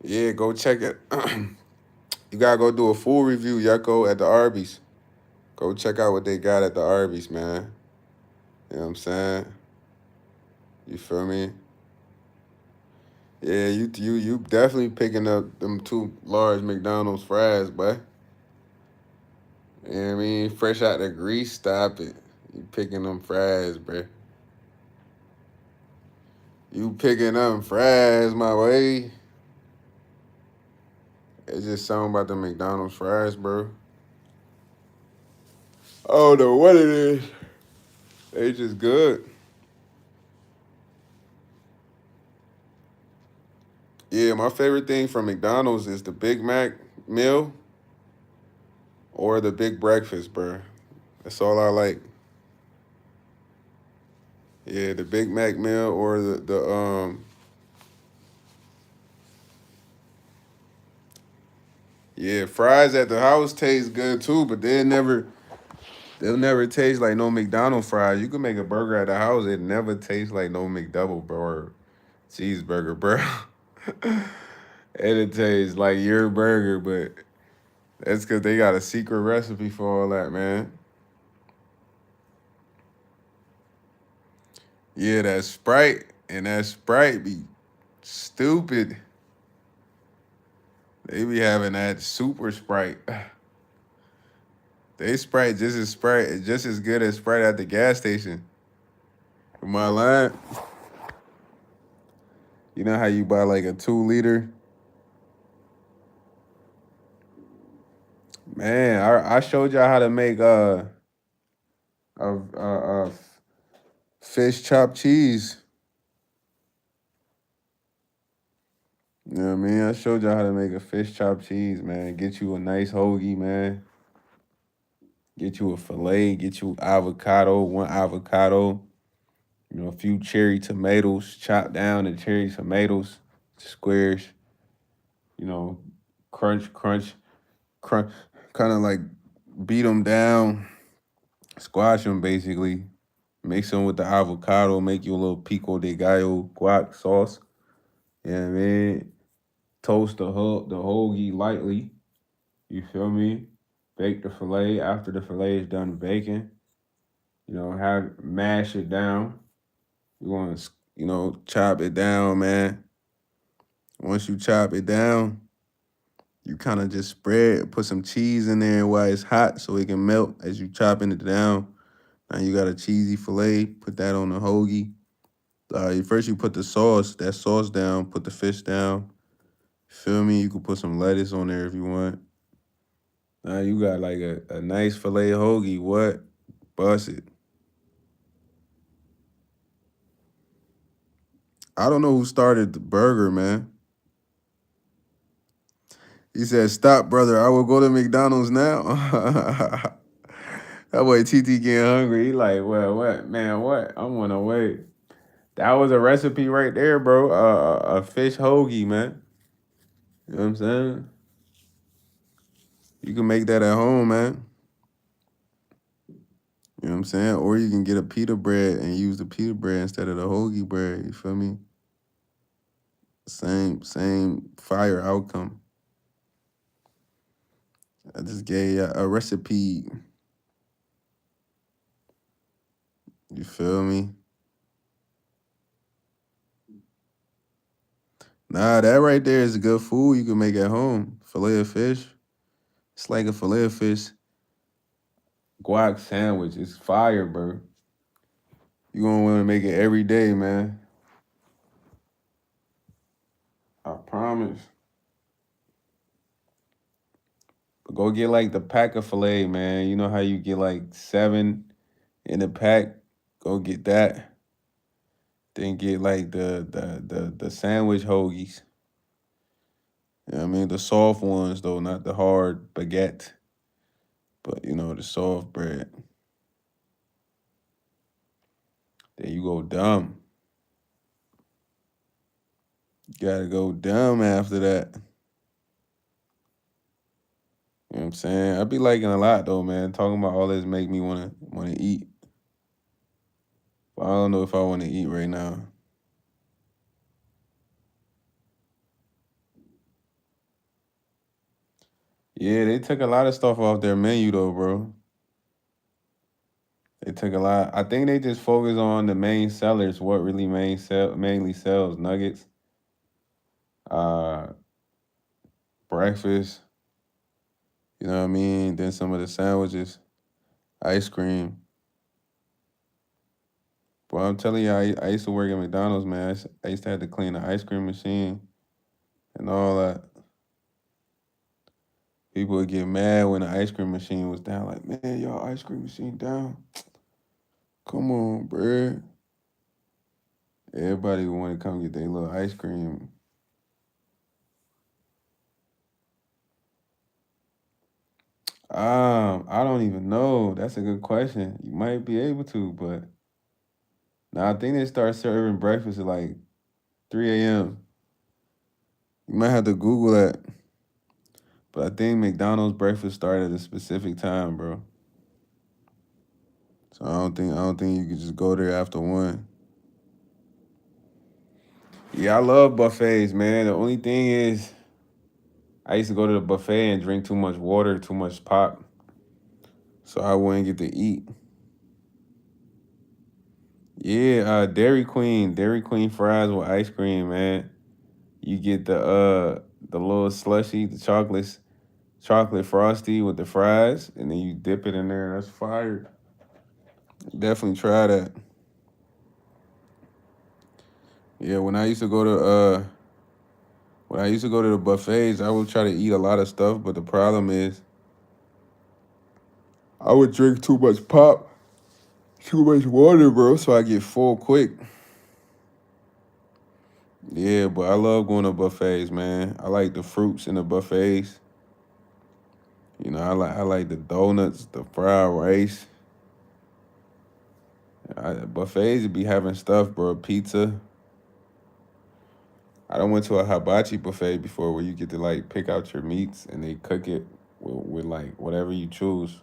Yeah, go check it. You gotta go do a full review, Yucko, at the Arby's. Go check out what they got at the Arby's, man. You know what I'm saying? You feel me? Yeah, you definitely picking up them 2 large McDonald's fries, boy. You know what I mean? Fresh out the grease, stop it. You picking them fries, bruh. You picking them fries, my way. It's just something about the McDonald's fries, bro. I don't know what it is. They just good. Yeah, my favorite thing from McDonald's is the Big Mac meal or the big breakfast, bro. That's all I like. Yeah, the Big Mac meal or the yeah, fries at the house taste good too, but they'll never taste like no McDonald's fries. You can make a burger at the house, it never tastes like no McDouble, bro, or cheeseburger, bro. It tastes like your burger, but that's because they got a secret recipe for all that, man. Yeah, that Sprite be stupid. They be having that super Sprite. They Sprite, just as good as Sprite at the gas station. Am I lying? You know how you buy like a 2 liter? Man, I showed y'all how to make a fish chopped cheese. You know what I mean? I showed y'all how to make a fish chopped cheese, man. Get you a nice hoagie, man. Get you a filet. Get you avocado, one avocado. You know, a few cherry tomatoes. Chop down the cherry tomatoes, squares. You know, crunch, crunch, crunch. Kind of like beat them down, squash them basically. Mix them with the avocado. Make you a little pico de gallo guac sauce. You know what I mean? Toast the hoagie lightly. You feel me? Bake the filet after the filet is done baking. You know, mash it down. You want to, chop it down, man. Once you chop it down, you kind of just put some cheese in there while it's hot so it can melt as you chopping it down. Now you got a cheesy filet. Put that on the hoagie. First you put that sauce down. Put the fish down. Feel me? You can put some lettuce on there if you want. Now you got like a nice filet hoagie. What? Bust it. I don't know who started the burger, man. He said, "Stop, brother. I will go to McDonald's now." That boy TT getting hungry. He like, well, what, man? What? I'm on the way. That was a recipe right there, bro. A fish hoagie, man. You know what I'm saying? You can make that at home, man. You know what I'm saying? Or you can get a pita bread and use the pita bread instead of the hoagie bread. You feel me? Same fire outcome. I just gave you a recipe. You feel me? Nah, that right there is good food you can make at home. Filet of fish. It's like a filet of fish guac sandwich. It's fire, bro. You gonna want to make it every day, man. I promise. But go get like the pack of filet, man. You know how you get like 7 in a pack? Go get that. Then get like the sandwich hoagies. You know what I mean? The soft ones though, not the hard baguette. But the soft bread. Then you go dumb. You gotta go dumb after that. You know what I'm saying? I be liking a lot though, man. Talking about all this make me wanna eat. But I don't know if I wanna eat right now. Yeah, they took a lot of stuff off their menu though, bro. They took a lot. I think they just focus on the main sellers, what really mainly sells nuggets, uh, breakfast, you know what I mean? Then some of the sandwiches, ice cream. But I'm telling you, I used to work at McDonald's, man. I used to have to clean the ice cream machine and all that. People would get mad when the ice cream machine was down. Like, man, y'all ice cream machine down. Come on, bruh. Everybody want to come get their little ice cream. I don't even know. That's a good question. You might be able to, but now I think they start serving breakfast at like 3 a.m. You might have to Google that. But I think McDonald's breakfast started at a specific time, bro. So I don't think you could just go there after 1. Yeah, I love buffets, man. The only thing is I used to go to the buffet and drink too much water, too much pop. So I wouldn't get to eat. Yeah, Dairy Queen fries with ice cream, man. You get the little slushy, the chocolate frosty with the fries, and then you dip it in there. That's fire. Definitely try that. Yeah, when I used to go to the buffets, I would try to eat a lot of stuff, but the problem is I would drink too much pop, too much water, bro, so I get full quick. Yeah, but I love going to buffets, man. I like the fruits in the buffets. You know, I like the donuts, the fried rice. Buffets be having stuff, bro. Pizza. I done went to a hibachi buffet before where you get to like pick out your meats and they cook it with like whatever you choose,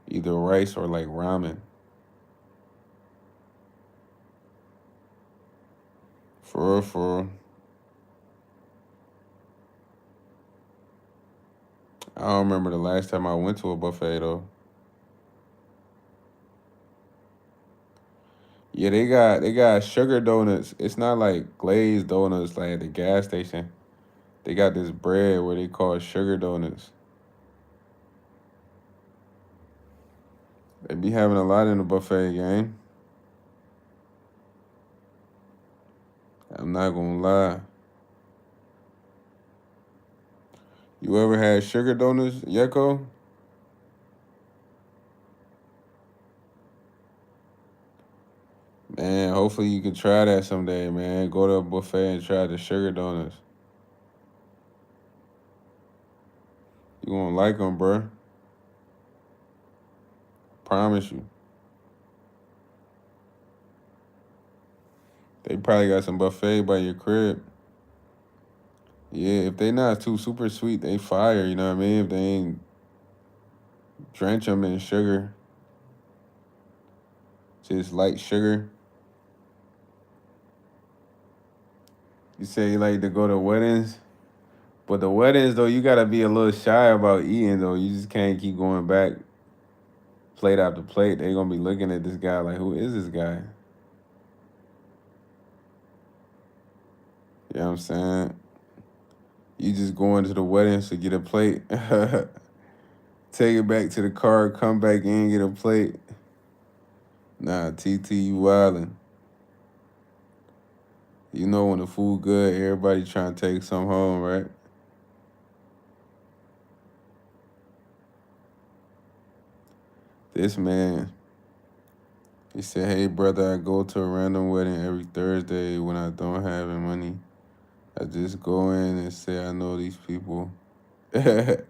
either rice or like ramen. For real, for real. I don't remember the last time I went to a buffet though. Yeah, they got sugar donuts. It's not like glazed donuts like at the gas station. They got this bread where they call it sugar donuts. They be having a lot in the buffet game. I'm not gonna lie. You ever had sugar donuts, Yeko? Man, hopefully you can try that someday, man. Go to a buffet and try the sugar donuts. You gonna like them, bro. Promise you. They probably got some buffet by your crib. Yeah, if they not too super sweet, they fire. You know what I mean? If they ain't drench them in sugar, just light sugar. You say you like to go to weddings, but the weddings though, you gotta be a little shy about eating though. You just can't keep going back plate after plate. They gonna be looking at this guy like, who is this guy? You know what I'm saying? You just going to the weddings to get a plate. Take it back to the car, come back in, get a plate. Nah, TT, you wildin'. You know when the food good, everybody trying to take some home, right? This man, he said, hey brother, I go to a random wedding every Thursday when I don't have any money. I just go in and say I know these people. But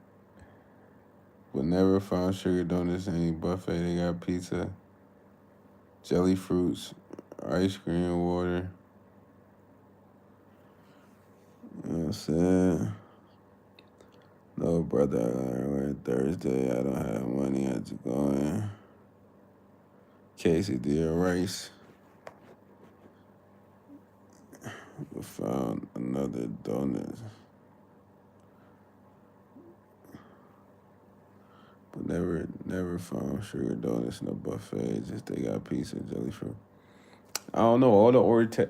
never found sugar donuts in any buffet. They got pizza, jelly fruits, ice cream, water. You know what I'm saying? No, brother, I went Thursday. I don't have money. I just go in. Quesadilla rice. We found another donut. But never found sugar donuts in a buffet. Just they got pizza, jelly fruit. I don't know. All the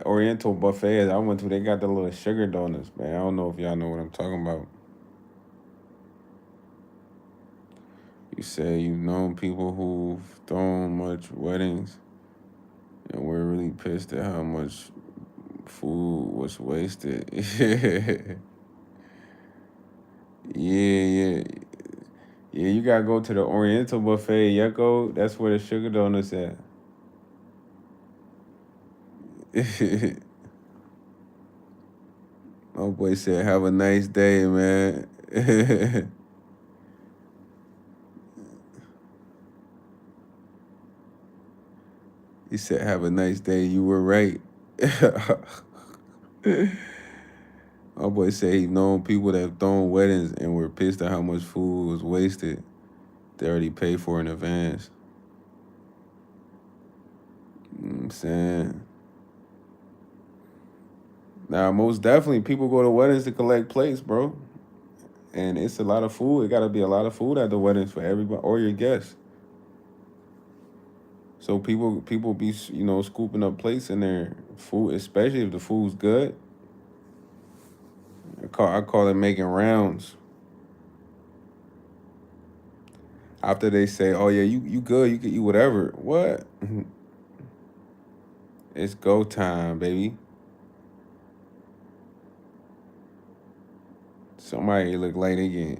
Oriental buffets I went to, they got the little sugar donuts, man. I don't know if y'all know what I'm talking about. You say you've known people who've thrown much weddings, and we're really pissed at how much food was wasted. Yeah, yeah. Yeah, you gotta go to the Oriental buffet, Yucko. That's where the sugar donuts at. My boy said, "Have a nice day, man." He said, "Have a nice day." You were right. My boy said he known people that have thrown weddings and were pissed at how much food was wasted. They already paid for in advance. You know what I'm saying? Now, most definitely, people go to weddings to collect plates, bro. And it's a lot of food. It got to be a lot of food at the weddings for everybody or your guests. So people be scooping up plates in their food, especially if the food's good. I call it making rounds. After they say, "Oh yeah, you good, you can eat whatever." What? It's go time, baby. Somebody look like they get.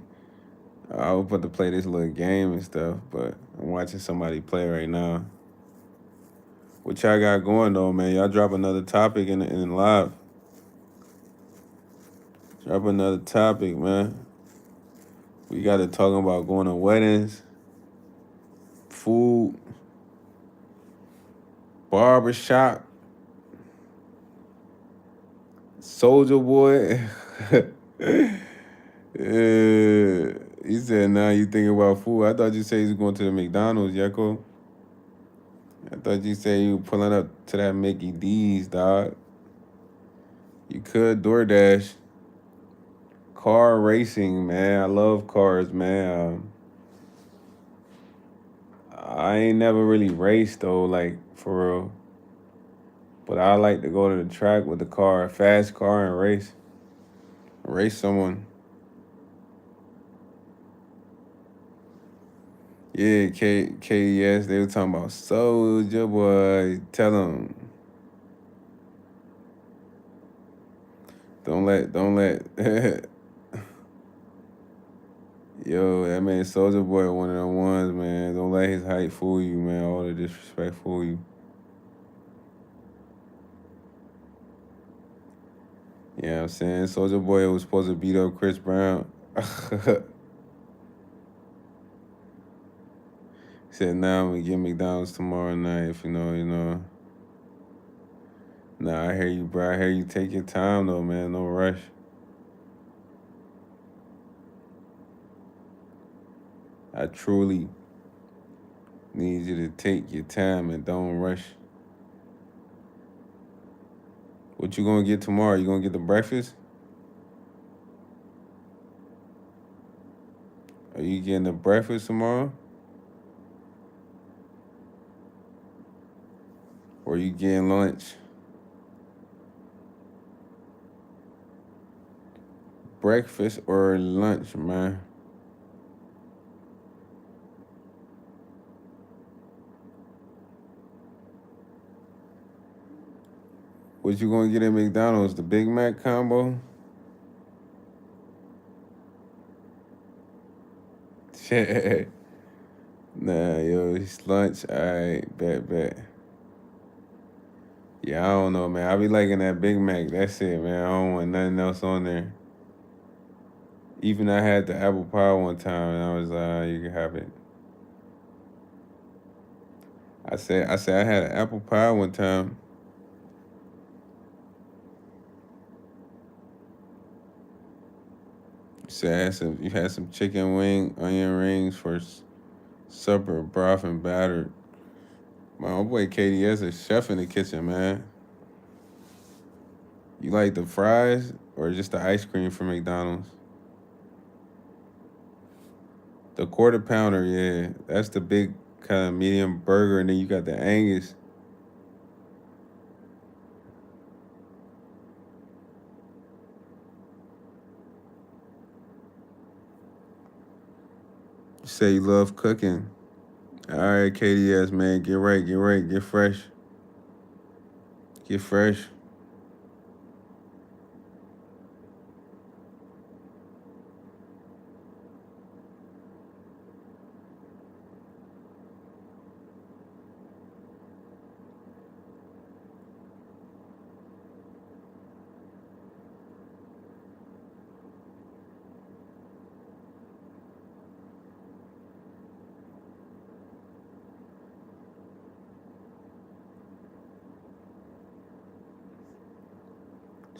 I was about to play this little game and stuff, but I'm watching somebody play right now. What y'all got going though, man? Y'all drop another topic in live. Drop another topic, man. We got to talk about going to weddings, food, barbershop, Soldier Boy. He said, "Now you thinking about food." I thought you said you was going to the McDonald's, Yako. I thought you said you were pulling up to that Mickey D's, dog. You could DoorDash. Car racing, man. I love cars, man. I ain't never really raced though, like for real. But I like to go to the track with the car, fast car, and race someone. Yeah, KDS. They were talking about Soldier Boy. Tell them, don't let. Yo, that man Soldier Boy, one of them ones, man. Don't let his height fool you, man. All the disrespect fool you. You know what I'm saying? Soldier Boy was supposed to beat up Chris Brown. He said, "Nah, I'm gonna get McDonald's tomorrow night. If you know." Nah, I hear you, bro. I hear you. Take your time, though, man. No rush. I truly need you to take your time and don't rush. What you gonna get tomorrow? You gonna get the breakfast? Are you getting the breakfast tomorrow? Or you getting lunch? Breakfast or lunch, man? What you gonna get at McDonald's? The Big Mac combo? Nah, yo, it's lunch. Alright, bet. Yeah, I don't know, man. I be liking that Big Mac. That's it, man. I don't want nothing else on there. Even I had the apple pie one time, and I was like, "Ah, you can have it." I said I had an apple pie one time. You had some chicken wing, onion rings for supper, broth and batter. My boy KDS is chef in the kitchen, man. You like the fries or just the ice cream from McDonald's? The quarter pounder, yeah, that's the big kind of medium burger, and then you got the Angus. You say you love cooking. All right, KDS, man, get right, get fresh.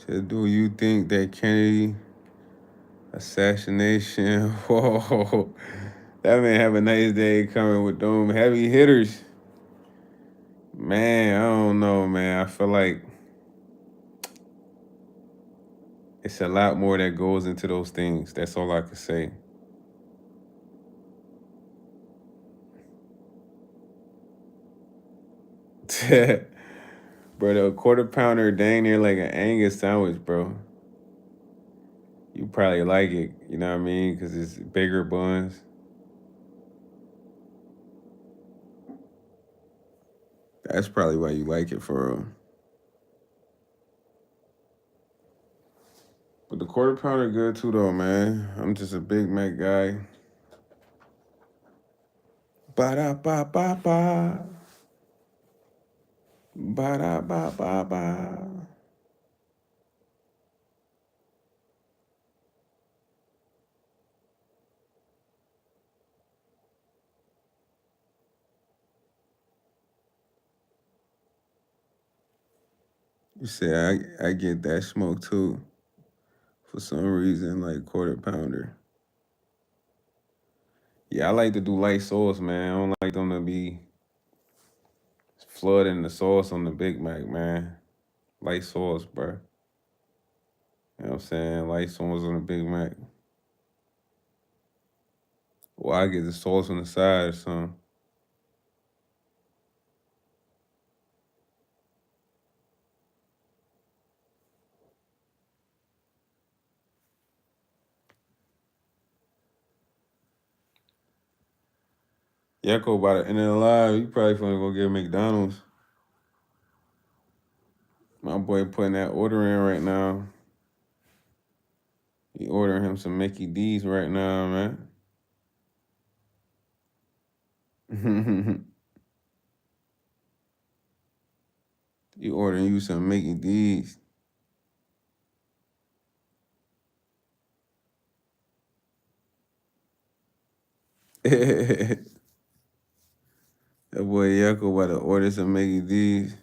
Said, do you think that Kennedy assassination? Whoa, that man have a nice day coming with them heavy hitters. Man, I don't know, man. I feel like it's a lot more that goes into those things. That's all I can say. Bro, the quarter pounder dang near like an Angus sandwich, bro. You probably like it, you know what I mean? Because it's bigger buns. That's probably why you like it for real. But the quarter pounder good too, though, man. I'm just a Big Mac guy. Ba da ba ba ba. Ba da ba ba ba. You say I get that smoke too for some reason, like quarter pounder. Yeah, I like to do light sauce, man. I don't like them to be flooding the sauce on the Big Mac, man. Light sauce, bro. You know what I'm saying? Light sauce on the Big Mac. Or I get the sauce on the side or something. Yako, by the end of the live, you probably finna go get McDonald's. My boy putting that order in right now. He ordering him some Mickey D's right now, man. You ordering you some Mickey D's. That boy Yako about to order some Mickey D's.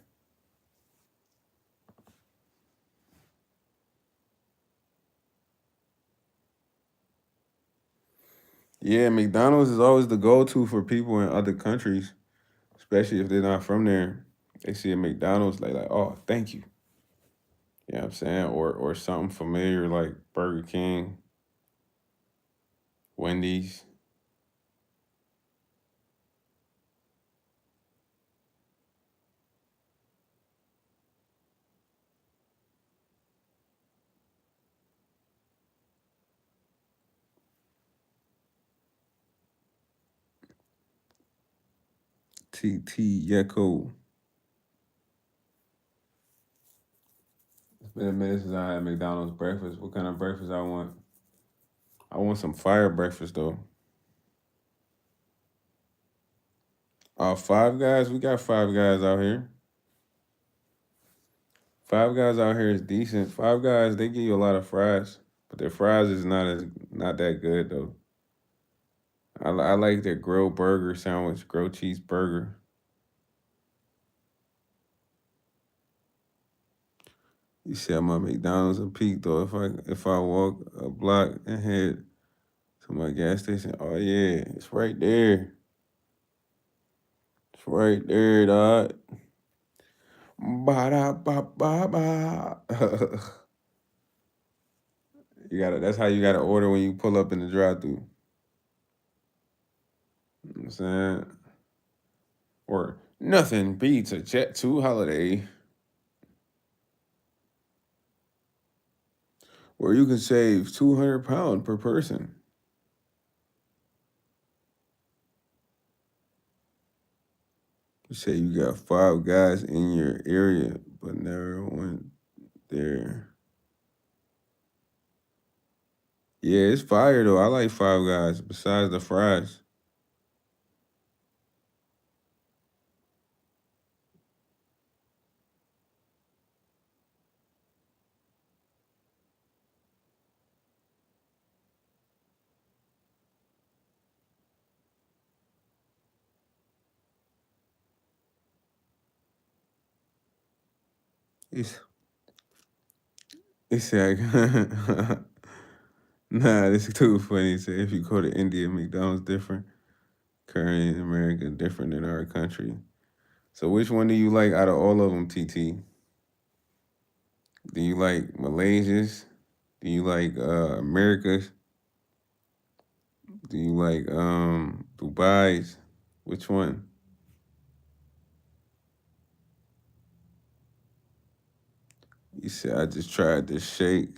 Yeah, McDonald's is always the go-to for people in other countries, especially if they're not from there. They see a McDonald's like, oh, thank you. You know what I'm saying? Or something familiar like Burger King, Wendy's. TT Yako. It's been a minute since I had McDonald's breakfast. What kind of breakfast I want? I want some fire breakfast though. Five Guys, we got Five Guys out here. Five Guys out here is decent. Five Guys, they give you a lot of fries, but their fries is not that good though. I like their grilled burger sandwich, grilled cheese burger. You see, I'm at McDonald's and peak though. If I walk a block and head to my gas station, oh yeah, it's right there. It's right there, dog. Ba da ba ba ba. You gotta. That's how you gotta order when you pull up in the drive-through. You know what I'm saying, or nothing beats a Jet2 holiday where you can save 200 pounds per person. You say you got Five Guys in your area, but never went there. Yeah, it's fire though. I like Five Guys. Besides the fries, it's it's like nah, this is too funny. So if you go to India, McDonald's different. Currently in America, different than our country. So which one do you like out of all of them, TT? Do you like Malaysia's? Do you like America's? Do you like Dubai's? Which one? You said I just tried this shake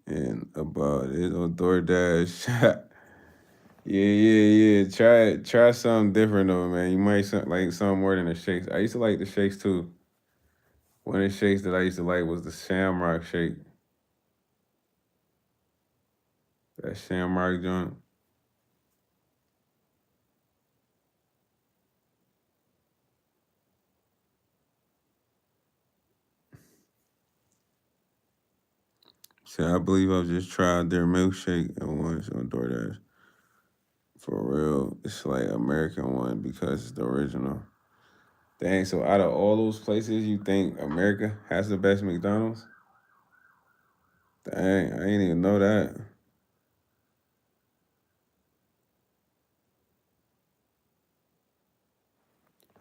and about it on DoorDash. Yeah. Try something different though, man. You might like something more than the shakes. I used to like the shakes too. One of the shakes that I used to like was the Shamrock shake. That Shamrock joint. So I believe I've just tried their milkshake and once on DoorDash. For real, it's like American one because it's the original. Dang, so out of all those places, you think America has the best McDonald's? Dang, I didn't even know that.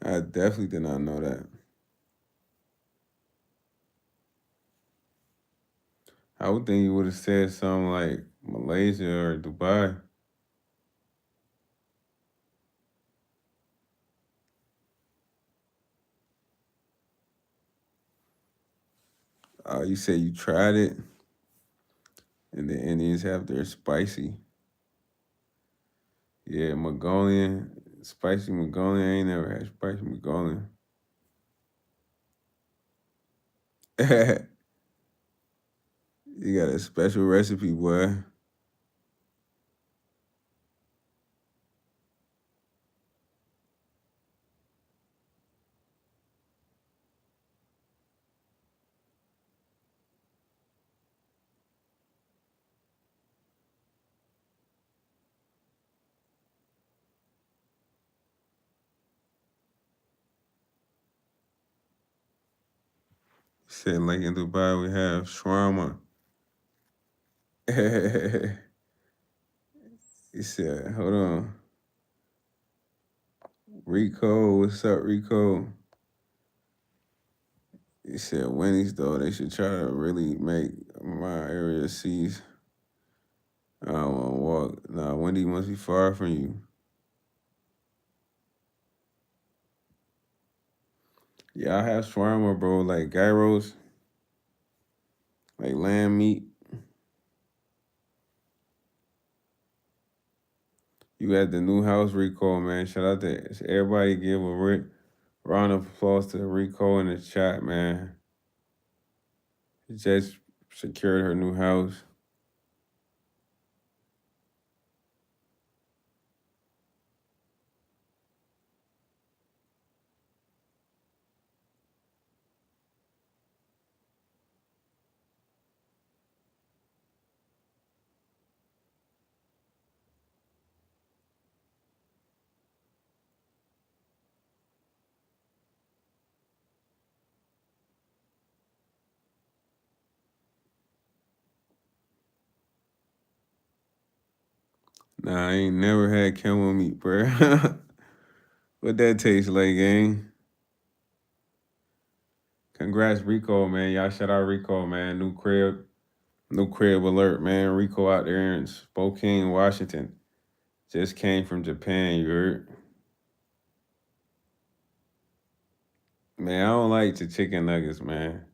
I definitely did not know that. I would think you would have said something like Malaysia or Dubai. You said you tried it, and the Indians have their spicy. Yeah, Mongolian, spicy Mongolian. I ain't never had spicy Mongolian. You got a special recipe, boy. Said like in Dubai we have shawarma. He said, hold on. Rico, what's up, Rico? He said Wendy's though, they should try to really make my area cease. I don't want to walk. Nah, Wendy must be far from you. Yeah, I have shawarma, bro, like gyros, like lamb meat. You had the new house, Rico, man. Shout out to everybody. Give a round of applause to Rico in the chat, man. She just secured her new house. Nah, I ain't never had camel meat, bro. What that taste like, gang? Congrats, Rico, man. Y'all shout out Rico, man. New crib alert, man. Rico out there in Spokane, Washington. Just came from Japan, you heard? Man, I don't like the chicken nuggets, man.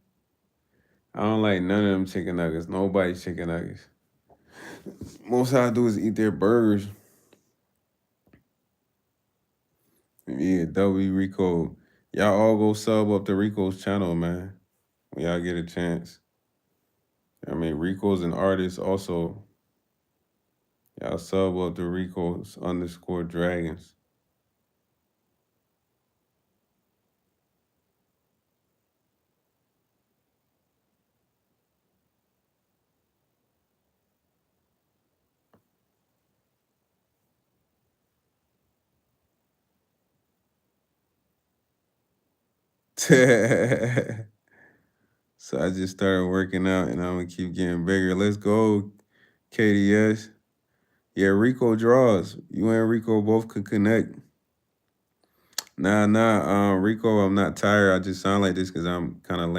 I don't like none of them chicken nuggets. Nobody's chicken nuggets. Most I do is eat their burgers. Yeah, W Rico. Y'all all go sub up to Rico's channel, man. When y'all get a chance. I mean, Rico's an artist also. Y'all sub up to Rico's underscore dragons. So I just started working out and I'm gonna keep getting bigger. Let's go, KDS. Yeah, Rico draws. You and Rico both could connect. Nah. Rico, I'm not tired. I just sound like this because I'm kind of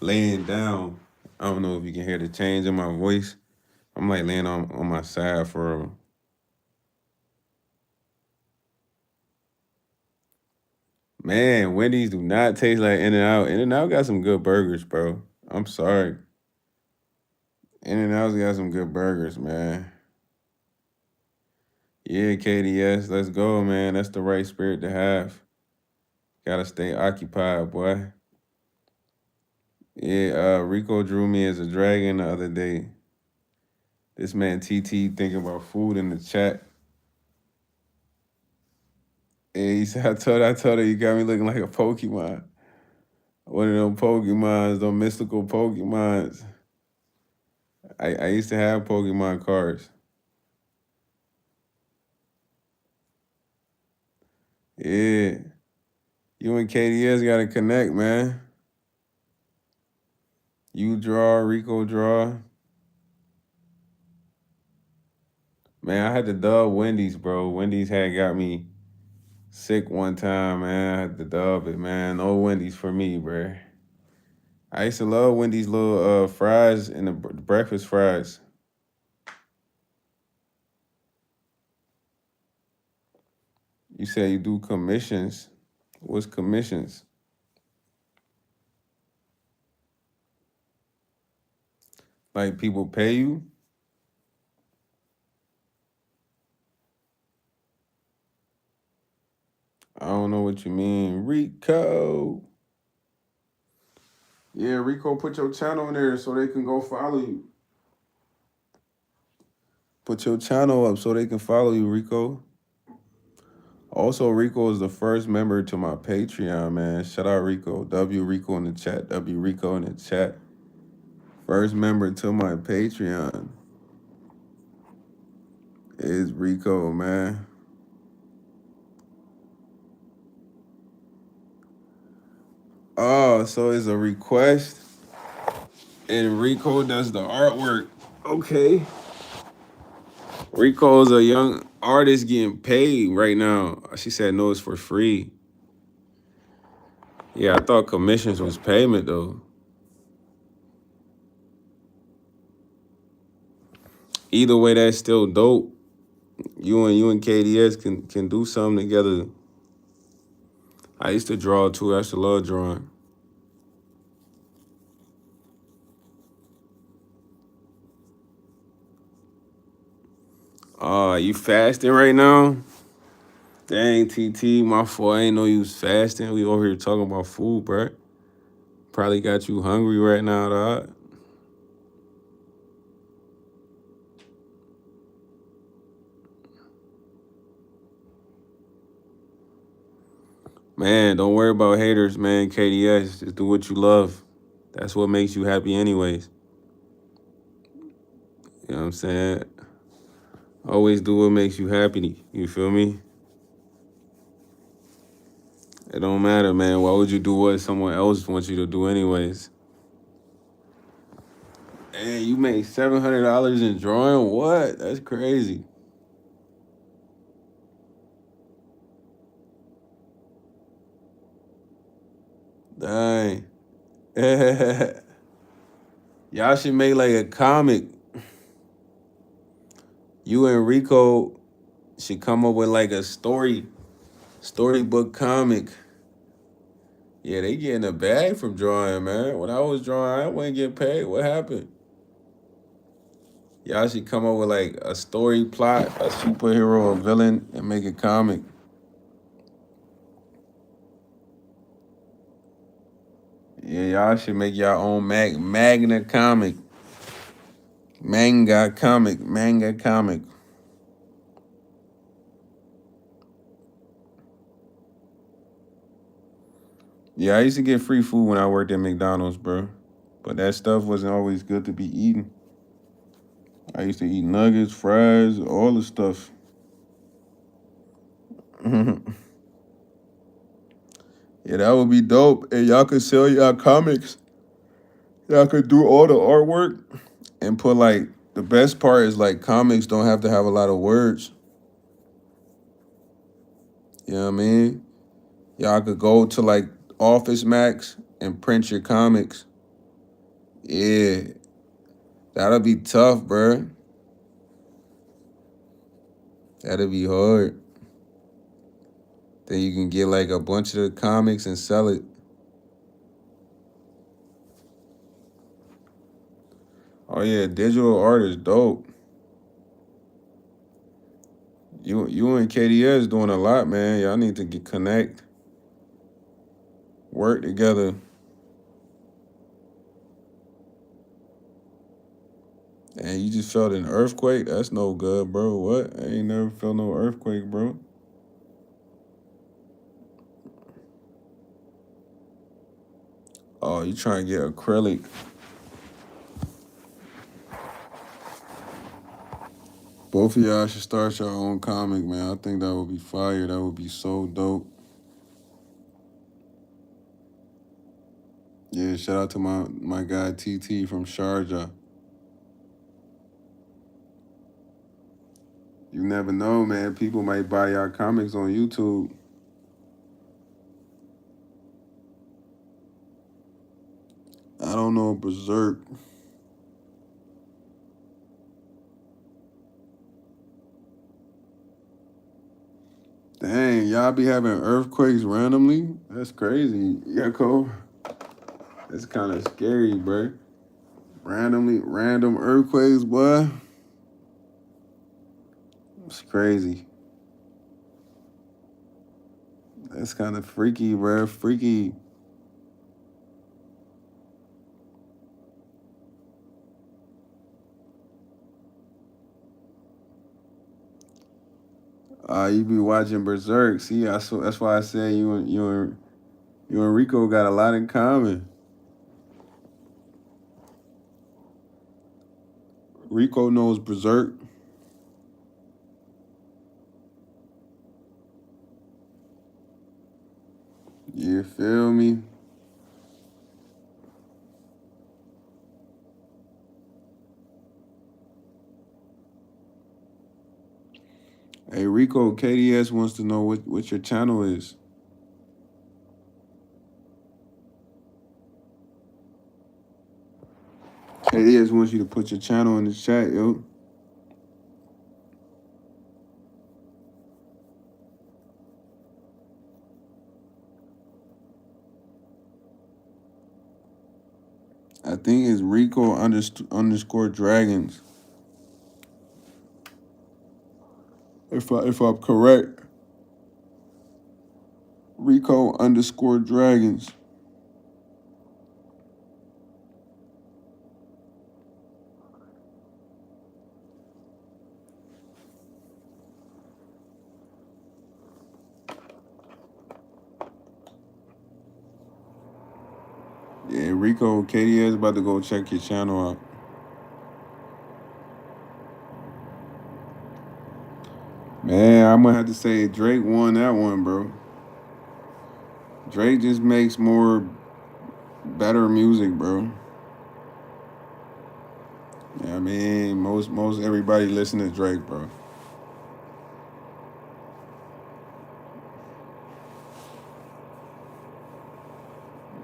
laying down. I don't know if you can hear the change in my voice. I'm like laying on my side for a man. Wendy's do not taste like In-N-Out. In-N-Out got some good burgers, bro. I'm sorry. In-N-Out's got some good burgers, man. Yeah, KDS, let's go, man. That's the right spirit to have. Gotta stay occupied, boy. Yeah, Rico drew me as a dragon the other day. This man TT thinking about food in the chat. And he said, I told her you got me looking like a Pokemon. One of them Pokemons, them mystical Pokemons. I used to have Pokemon cards. Yeah. You and KDS gotta connect, man. You draw, Rico draw. Man, I had to dub Wendy's, bro. Wendy's had got me sick one time, man. I had to dub it, man. No Wendy's for me, bro. I used to love Wendy's little fries and the breakfast fries. You said you do commissions. What's commissions? Like people pay you? I don't know what you mean. Rico. Yeah, Rico, put your channel in there so they can go follow you. Put your channel up so they can follow you, Rico. Also, Rico is the first member to my Patreon, man. Shout out Rico. W Rico in the chat. W Rico in the chat. First member to my Patreon is Rico, man. Oh, so it's a request and Rico does the artwork. Okay. Rico's a young artist getting paid right now. She said no, it's for free. Yeah, I thought commissions was payment though. Either way, that's still dope. You and KDS can do something together. I used to draw too. I used to love drawing. You fasting right now? Dang, TT, my fault. I ain't know you was fasting. We over here talking about food, bro. Probably got you hungry right now, dog. Man, don't worry about haters, man. KDS, just do what you love. That's what makes you happy anyways. You know what I'm saying? Always do what makes you happy. You feel me? It don't matter, man. Why would you do what someone else wants you to do anyways? Hey, you made $700 in drawing? What? That's crazy. Dang. Y'all should make like a comic. You and Rico should come up with like a storybook comic. Yeah, they getting a bag from drawing, man. When I was drawing, I wouldn't get paid. What happened? Y'all should come up with like a story plot, a superhero, a villain, and make a comic. Yeah, y'all should make your own Magna comic. Manga comic. Yeah, I used to get free food when I worked at McDonald's, bro. But that stuff wasn't always good to be eaten. I used to eat nuggets, fries, all the stuff. Yeah, that would be dope. And y'all could sell y'all comics. Y'all could do all the artwork and put like the best part is like comics don't have to have a lot of words. You know what I mean? Y'all could go to like Office Max and print your comics. Yeah, that'll be tough, bro. That'll be hard. Then you can get like a bunch of the comics and sell it. Oh yeah, digital art is dope. You and KDS doing a lot, man. Y'all need to connect, work together. And you just felt an earthquake? That's no good, bro. What? I ain't never felt no earthquake, bro. Oh, you trying to get acrylic. Both of y'all should start your own comic, man. I think that would be fire. That would be so dope. Yeah, shout out to my guy TT from Sharjah. You never know, man. People might buy y'all comics on YouTube. I don't know, Berserk. Dang, y'all be having earthquakes randomly? That's crazy. Yako. That's kind of scary, bro. Random earthquakes, boy. It's crazy. That's kind of freaky, bro. Freaky. You be watching Berserk. See, that's why I say you and Rico got a lot in common. Rico knows Berserk. You feel me? Hey Rico, KDS wants to know what your channel is. KDS wants you to put your channel in the chat, yo. I think it's Rico underscore dragons. If I'm correct. Rico underscore dragons. Yeah, Rico, KDS about to go check your channel out. Man, I'm gonna have to say Drake won that one, bro. Drake just makes more better music, bro. Yeah, I mean, most everybody listen to Drake, bro.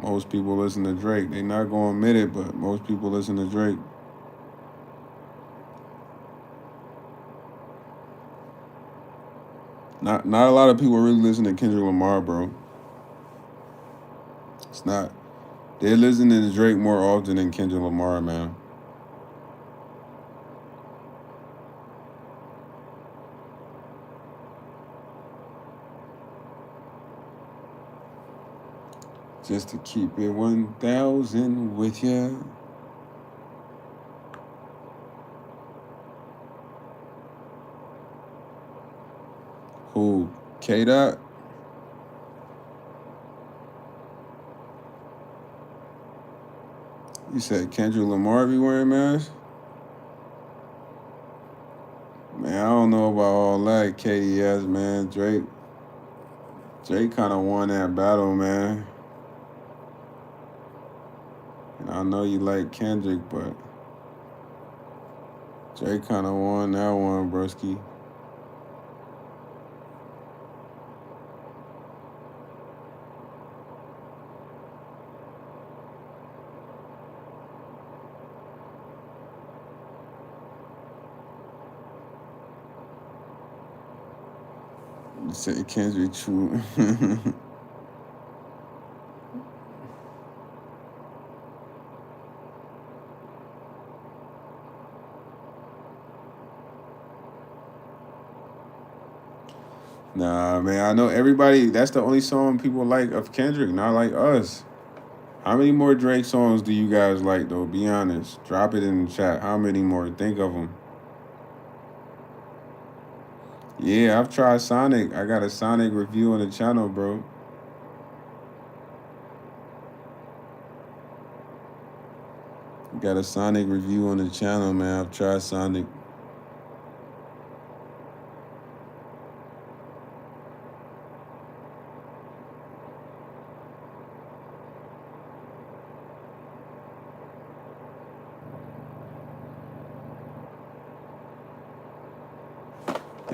Most people listen to Drake. They not gonna admit it, but most people listen to Drake. Not a lot of people really listen to Kendrick Lamar, bro. It's not. They're listening to Drake more often than Kendrick Lamar, man. Just to keep it 1,000 with ya. Who? K Dot? You said Kendrick Lamar be wearing masks? Man, I don't know about all that, KDS, man. Drake kind of won that battle, man. And I know you like Kendrick, but Drake kind of won that one, broski. You said Kendrick true. Nah, man, I know everybody. That's the only song people like of Kendrick, not like us. How many more Drake songs do you guys like, though? Be honest. Drop it in the chat. How many more? Think of them. Yeah, I've tried Sonic. I got a Sonic review on the channel, bro. Got a Sonic review on the channel, man. I've tried Sonic.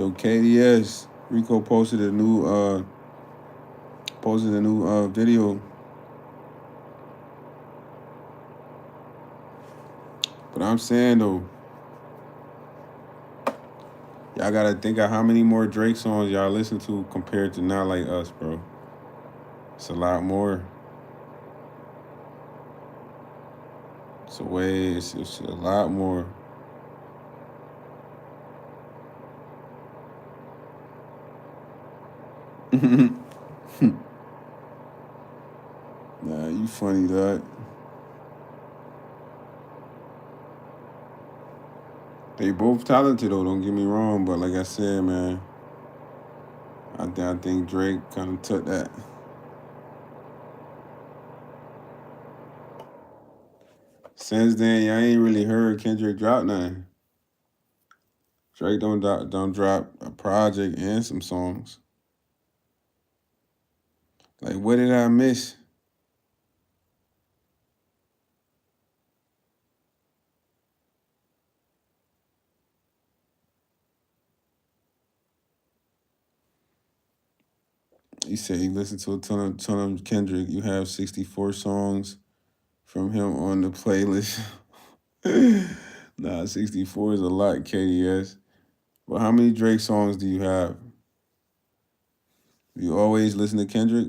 Yo, KDS Rico posted a new video. But I'm saying though, y'all gotta think of how many more Drake songs y'all listen to compared to Not Like Us, bro. It's a lot more. It's a lot more. Nah, you funny, dog. They both talented though, don't get me wrong, but like I said, man, I think Drake kind of took that. Since then, y'all ain't really heard Kendrick drop nothing. Drake don't drop a project and some songs. Like, what did I miss? You said you listened to a ton of Kendrick. You have 64 songs from him on the playlist. Nah, 64 is a lot, KDS. But how many Drake songs do you have? You always listen to Kendrick?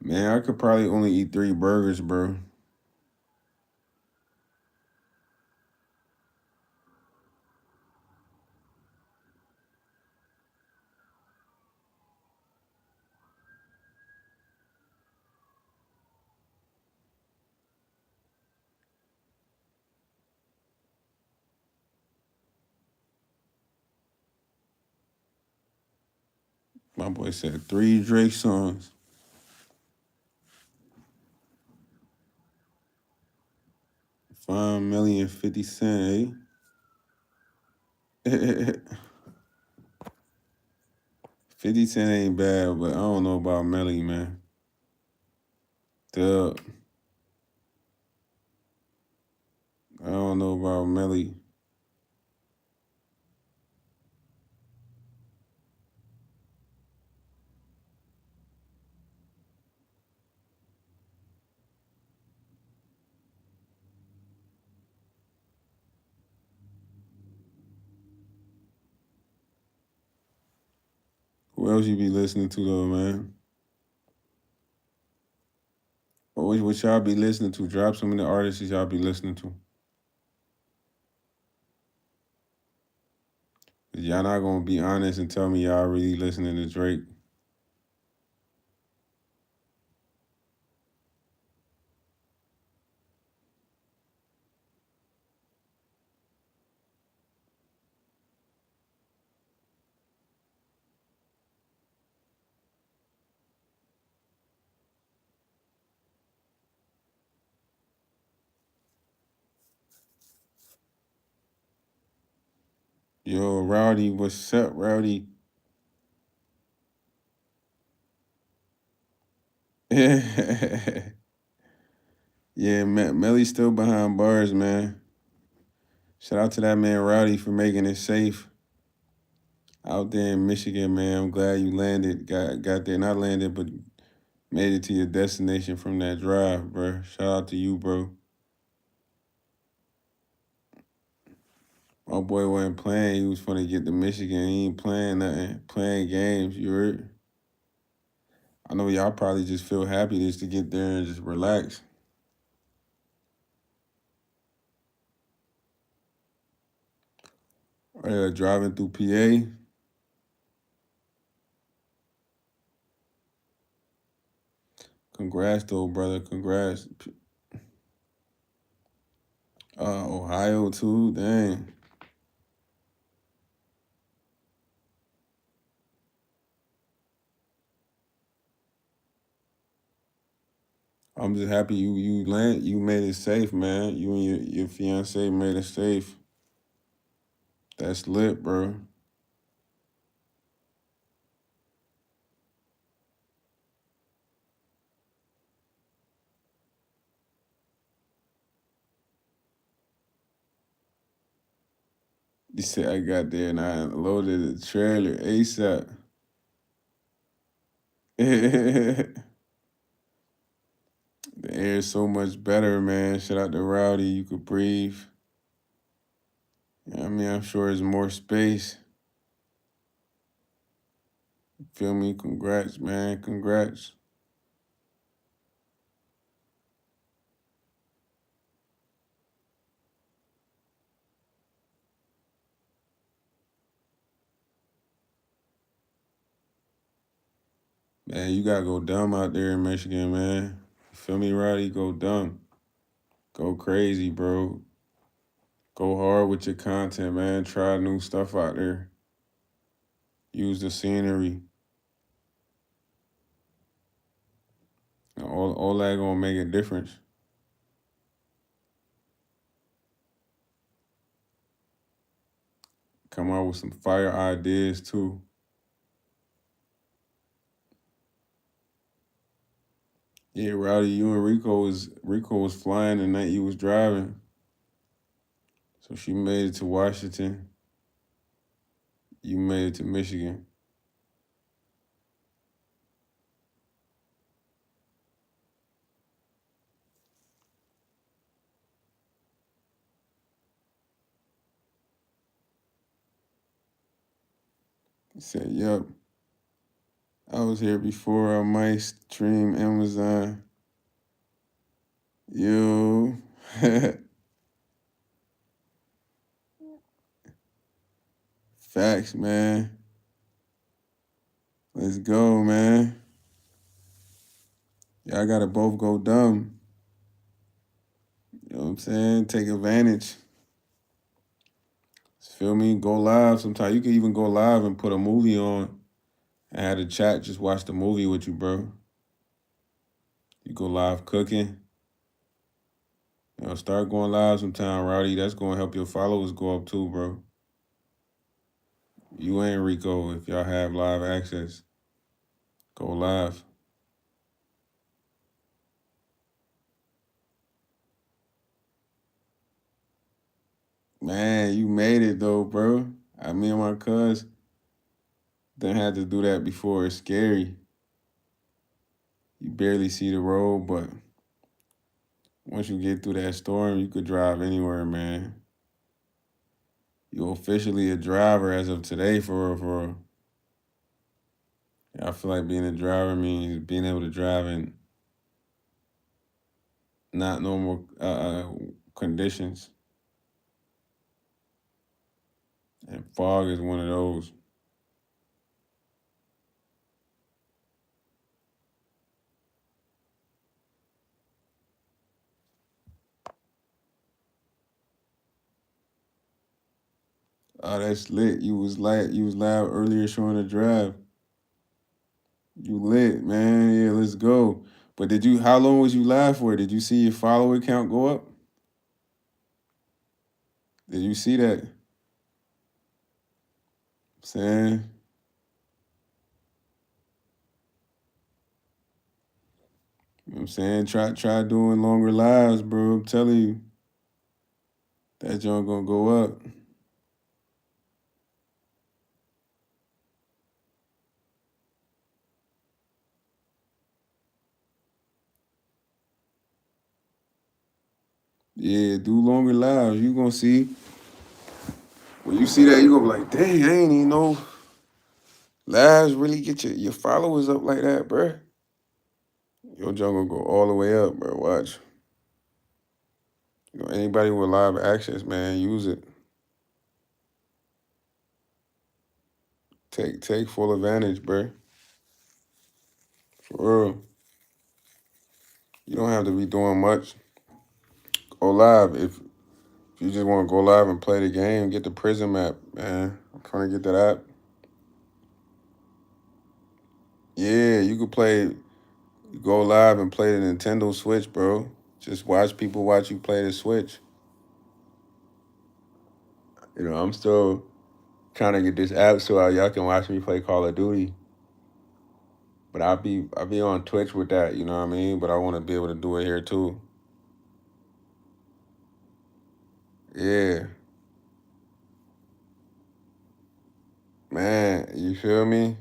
Man, I could probably only eat 3 burgers, bro. My boy said 3 Drake songs. 5 million 50 Cent, eh? 50 Cent ain't bad, but I don't know about Melly, man. Duh. I don't know about Melly. Who else you be listening to though, man? What y'all be listening to? Drop some of the artists y'all be listening to. Y'all not gonna be honest and tell me y'all really listening to Drake. Yo, Rowdy, what's up, Rowdy? Yeah, Melly's still behind bars, man. Shout out to that man Rowdy for making it safe out there in Michigan, man. I'm glad you landed, got there, not landed, but made it to your destination from that drive, bro. Shout out to you, bro. My boy wasn't playing. He was finna get to Michigan. He ain't playing nothing. Playing games, you heard? I know y'all probably just feel happy just to get there and just relax. Driving through PA. Congrats, though, brother. Congrats. Ohio, too. Dang. I'm just happy you made it safe, man. You and your fiance made it safe. That's lit, bro. He said I got there and I loaded the trailer ASAP. The air is so much better, man. Shout out to Rowdy. You could breathe. I mean, I'm sure there's more space. Feel me? Congrats, man. Congrats. Man, you gotta go dumb out there in Michigan, man. Feel me, Rowdy? Go dumb. Go crazy, bro. Go hard with your content, man. Try new stuff out there. Use the scenery. All that gonna make a difference. Come out with some fire ideas too. Yeah, Rowdy, you and Rico was flying the night you was driving. So she made it to Washington. You made it to Michigan. He said, "Yup, I was here before. I might stream Amazon." Yo, facts, man. Let's go, man. Y'all gotta both go dumb. You know what I'm saying? Take advantage. Feel me? Go live sometime. You can even go live and put a movie on and have a chat, just watch the movie with you, bro. You go live cooking. You know, start going live sometime, Rowdy. That's gonna help your followers go up too, bro. You and Rico, if y'all have live access, go live. Man, you made it though, bro. Me and my cuz done had to do that before. It's scary. You barely see the road, but once you get through that storm, you could drive anywhere, man. You're officially a driver as of today, for real, for real. I feel like being a driver means being able to drive in not normal conditions, and fog is one of those. Oh, that's lit. You was live earlier showing the drive. You lit, man. Yeah, let's go. But how long was you live for? Did you see your follower count go up? Did you see that? Saying, you know what I'm saying? Try doing longer lives, bro. I'm telling you, that joint gonna go up. Yeah, do longer lives. You gonna see. When you see that, you gonna be like, dang, I ain't even know lives really get your followers up like that, bro. Your junk gonna go all the way up, bro. Watch. You know, anybody with live access, man, use it. Take full advantage, bro. For real. You don't have to be doing much. Go live. If you just want to go live and play the game, get the Prism app, man. I'm trying to get that app. Yeah, you could go live and play the Nintendo Switch, bro. Just watch people watch you play the Switch. You know, I'm still trying to get this app so y'all can watch me play Call of Duty. But I'll be on Twitch with that, you know what I mean? But I want to be able to do it here too. Yeah. Man, you feel me?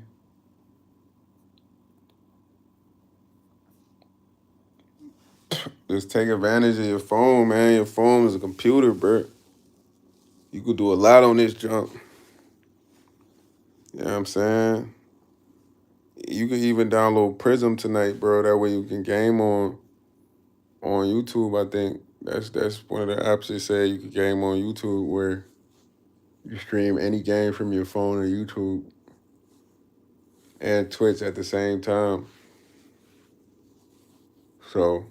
Just take advantage of your phone, man. Your phone is a computer, bro. You could do a lot on this jump. You know what I'm saying? You can even download Prism tonight, bro. That way you can game on YouTube. I think that's one of the apps they say you can game on YouTube where you stream any game from your phone or YouTube and Twitch at the same time. So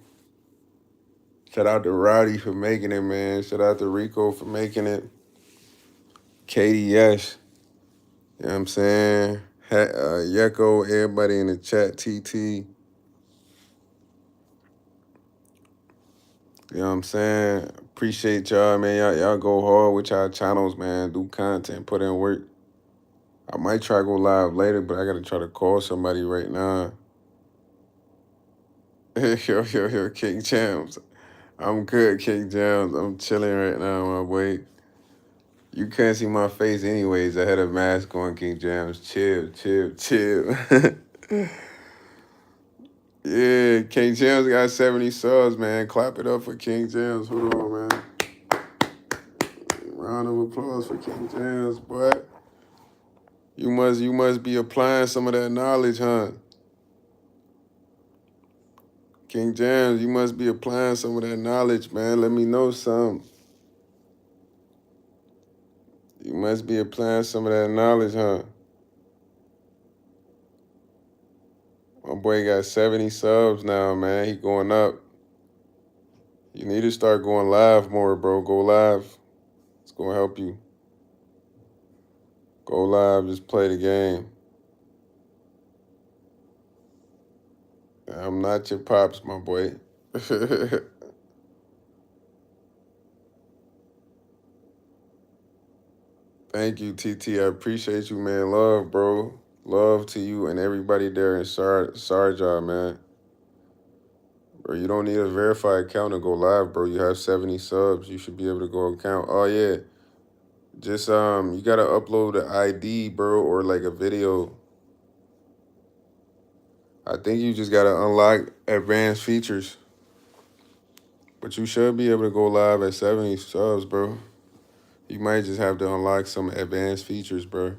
shout out to Rowdy for making it, man. Shout out to Rico for making it. KDS, you know what I'm saying? Yeko, everybody in the chat, TT. You know what I'm saying? Appreciate y'all, man. Y'all go hard with y'all channels, man. Do content, put in work. I might try to go live later, but I gotta try to call somebody right now. Yo, King Jams. I'm good, King Jams. I'm chilling right now, my boy. You can't see my face anyways. I had a mask on, King Jams. Chill. Yeah, King Jams got 70 subs, man. Clap it up for King Jams. Hold on, man. Round of applause for King Jams, boy. You must be applying some of that knowledge, huh? King Jams, you must be applying some of that knowledge, man. Let me know some. You must be applying some of that knowledge, huh? My boy got 70 subs now, man. He going up. You need to start going live more, bro. Go live. It's going to help you. Go live. Just play the game. I'm not your pops, my boy. Thank you, TT. I appreciate you, man. Love, bro. Love to you and everybody there in Sarja, man. Bro, you don't need a verified account to go live, bro. You have 70 subs. You should be able to go account. Oh yeah. Just you gotta upload an ID, bro, or like a video. I think you just gotta unlock advanced features. But you should be able to go live at 70 subs, bro. You might just have to unlock some advanced features, bro.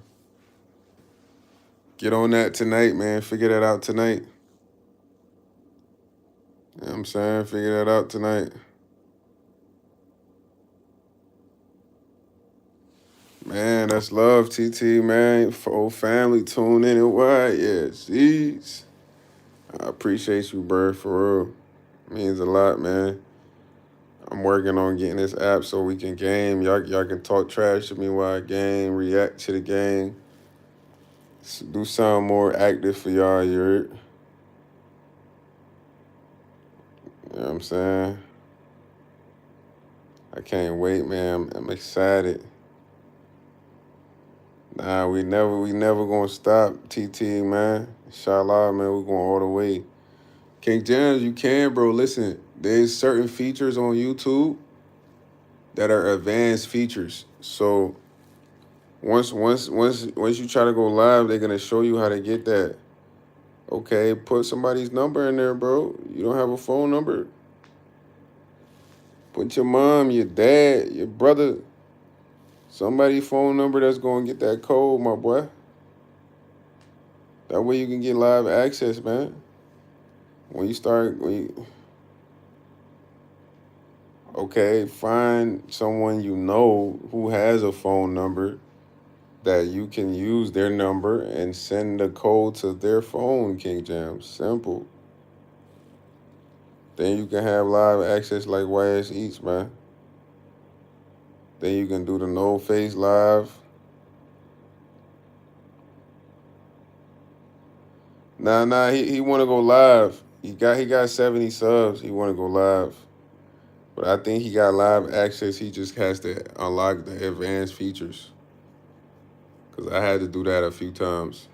Get on that tonight, man. Figure that out tonight. You know what I'm saying? Figure that out tonight. Man, that's love, TT, man. Whole family tune in and what? Yeah, jeez. I appreciate you, bro, for real. Means a lot, man. I'm working on getting this app so we can game. Y'all can talk trash to me while I game, react to the game. Do something more active for y'all, you heard? You know what I'm saying? I can't wait, man. I'm excited. Nah, we never gonna stop, TT, man. Inshallah, man, we going all the way. King James, you can, bro. Listen, there's certain features on YouTube that are advanced features. So once you try to go live, they're gonna show you how to get that. Okay, put somebody's number in there, bro. You don't have a phone number? Put your mom, your dad, your brother, somebody's phone number that's gonna get that code, my boy. That way you can get live access, man. Okay, find someone you know who has a phone number that you can use their number and send the code to their phone, King Jam. Simple. Then you can have live access like YS Eats, man. Then you can do the no face live. Nah, he wanna go live. He got 70 subs. He wanna go live. But I think he got live access. He just has to unlock the advanced features. Cause I had to do that a few times.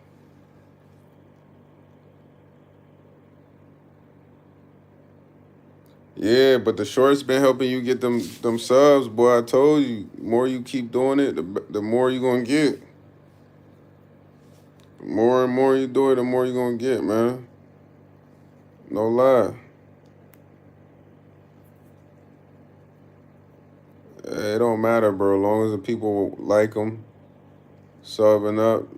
Yeah, but the shorts been helping you get them subs, boy. I told you, the more you keep doing it, the more you gonna get. The more and more you do it, the more you're gonna get, man. No lie. It don't matter, bro. As long as the people like them, subbing up,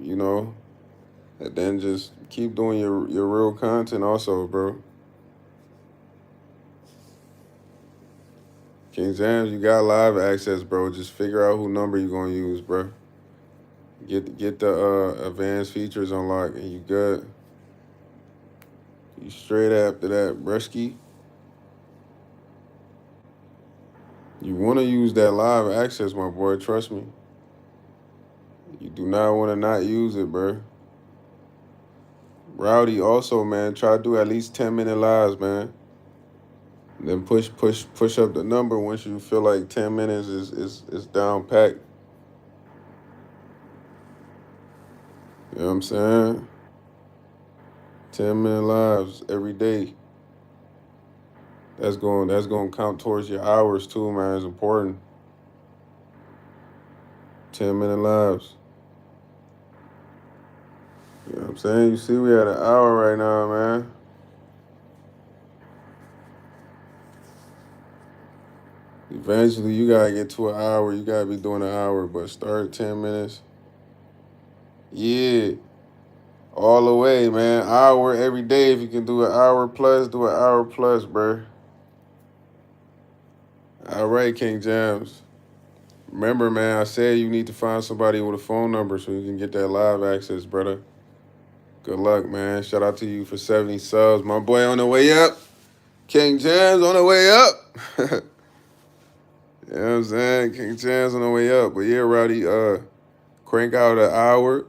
and then just keep doing your real content, also, bro. King James, you got live access, bro. Just figure out who number you gonna use, bro. Get the advanced features unlocked, and you good. You straight after that, Bresky. You want to use that live access, my boy. Trust me. You do not want to not use it, bro. Rowdy also, man. Try to do at least 10-minute lives, man. Then push up the number once you feel like 10 minutes is down packed. You know what I'm saying? 10-minute lives every day. That's going to count towards your hours too, man. It's important. 10-minute lives. You know what I'm saying? You see, we at an hour right now, man. Eventually, you gotta get to an hour. You gotta be doing an hour, but start 10 minutes. Yeah, all the way, man. Hour every day. If you can do an hour plus, do an hour plus, bruh. All right, King Jams. Remember, man, I said you need to find somebody with a phone number so you can get that live access, brother. Good luck, man. Shout out to you for 70 subs. My boy on the way up. King Jams on the way up. You know what I'm saying? King Jams on the way up. But yeah, Rowdy, crank out an hour.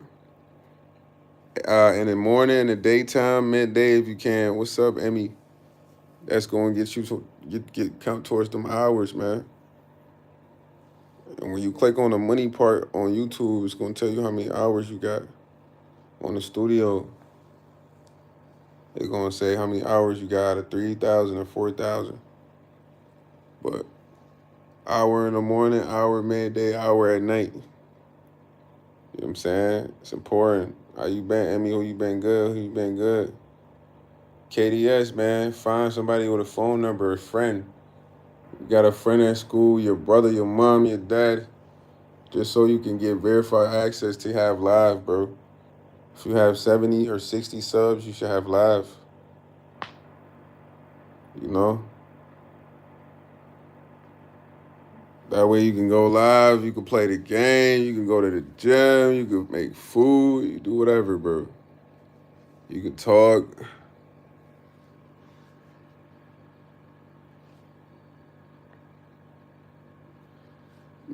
In the morning, in the daytime, midday if you can. What's up, Emmy? That's going to get you to get count towards them hours, man. And when you click on the money part on YouTube, it's going to tell you how many hours you got on the studio. It's going to say how many hours you got out of 3,000 or 4,000. But hour in the morning, hour midday, hour at night. You know what I'm saying? It's important. How you been, Emmy? Who you been good? Who you been good? KDS, man. Find somebody with a phone number, a friend. You got a friend at school, your brother, your mom, your dad, just so you can get verified access to have live, bro. If you have 70 or 60 subs, you should have live. You know? That way you can go live, you can play the game, you can go to the gym, you can make food, you do whatever, bro. You can talk.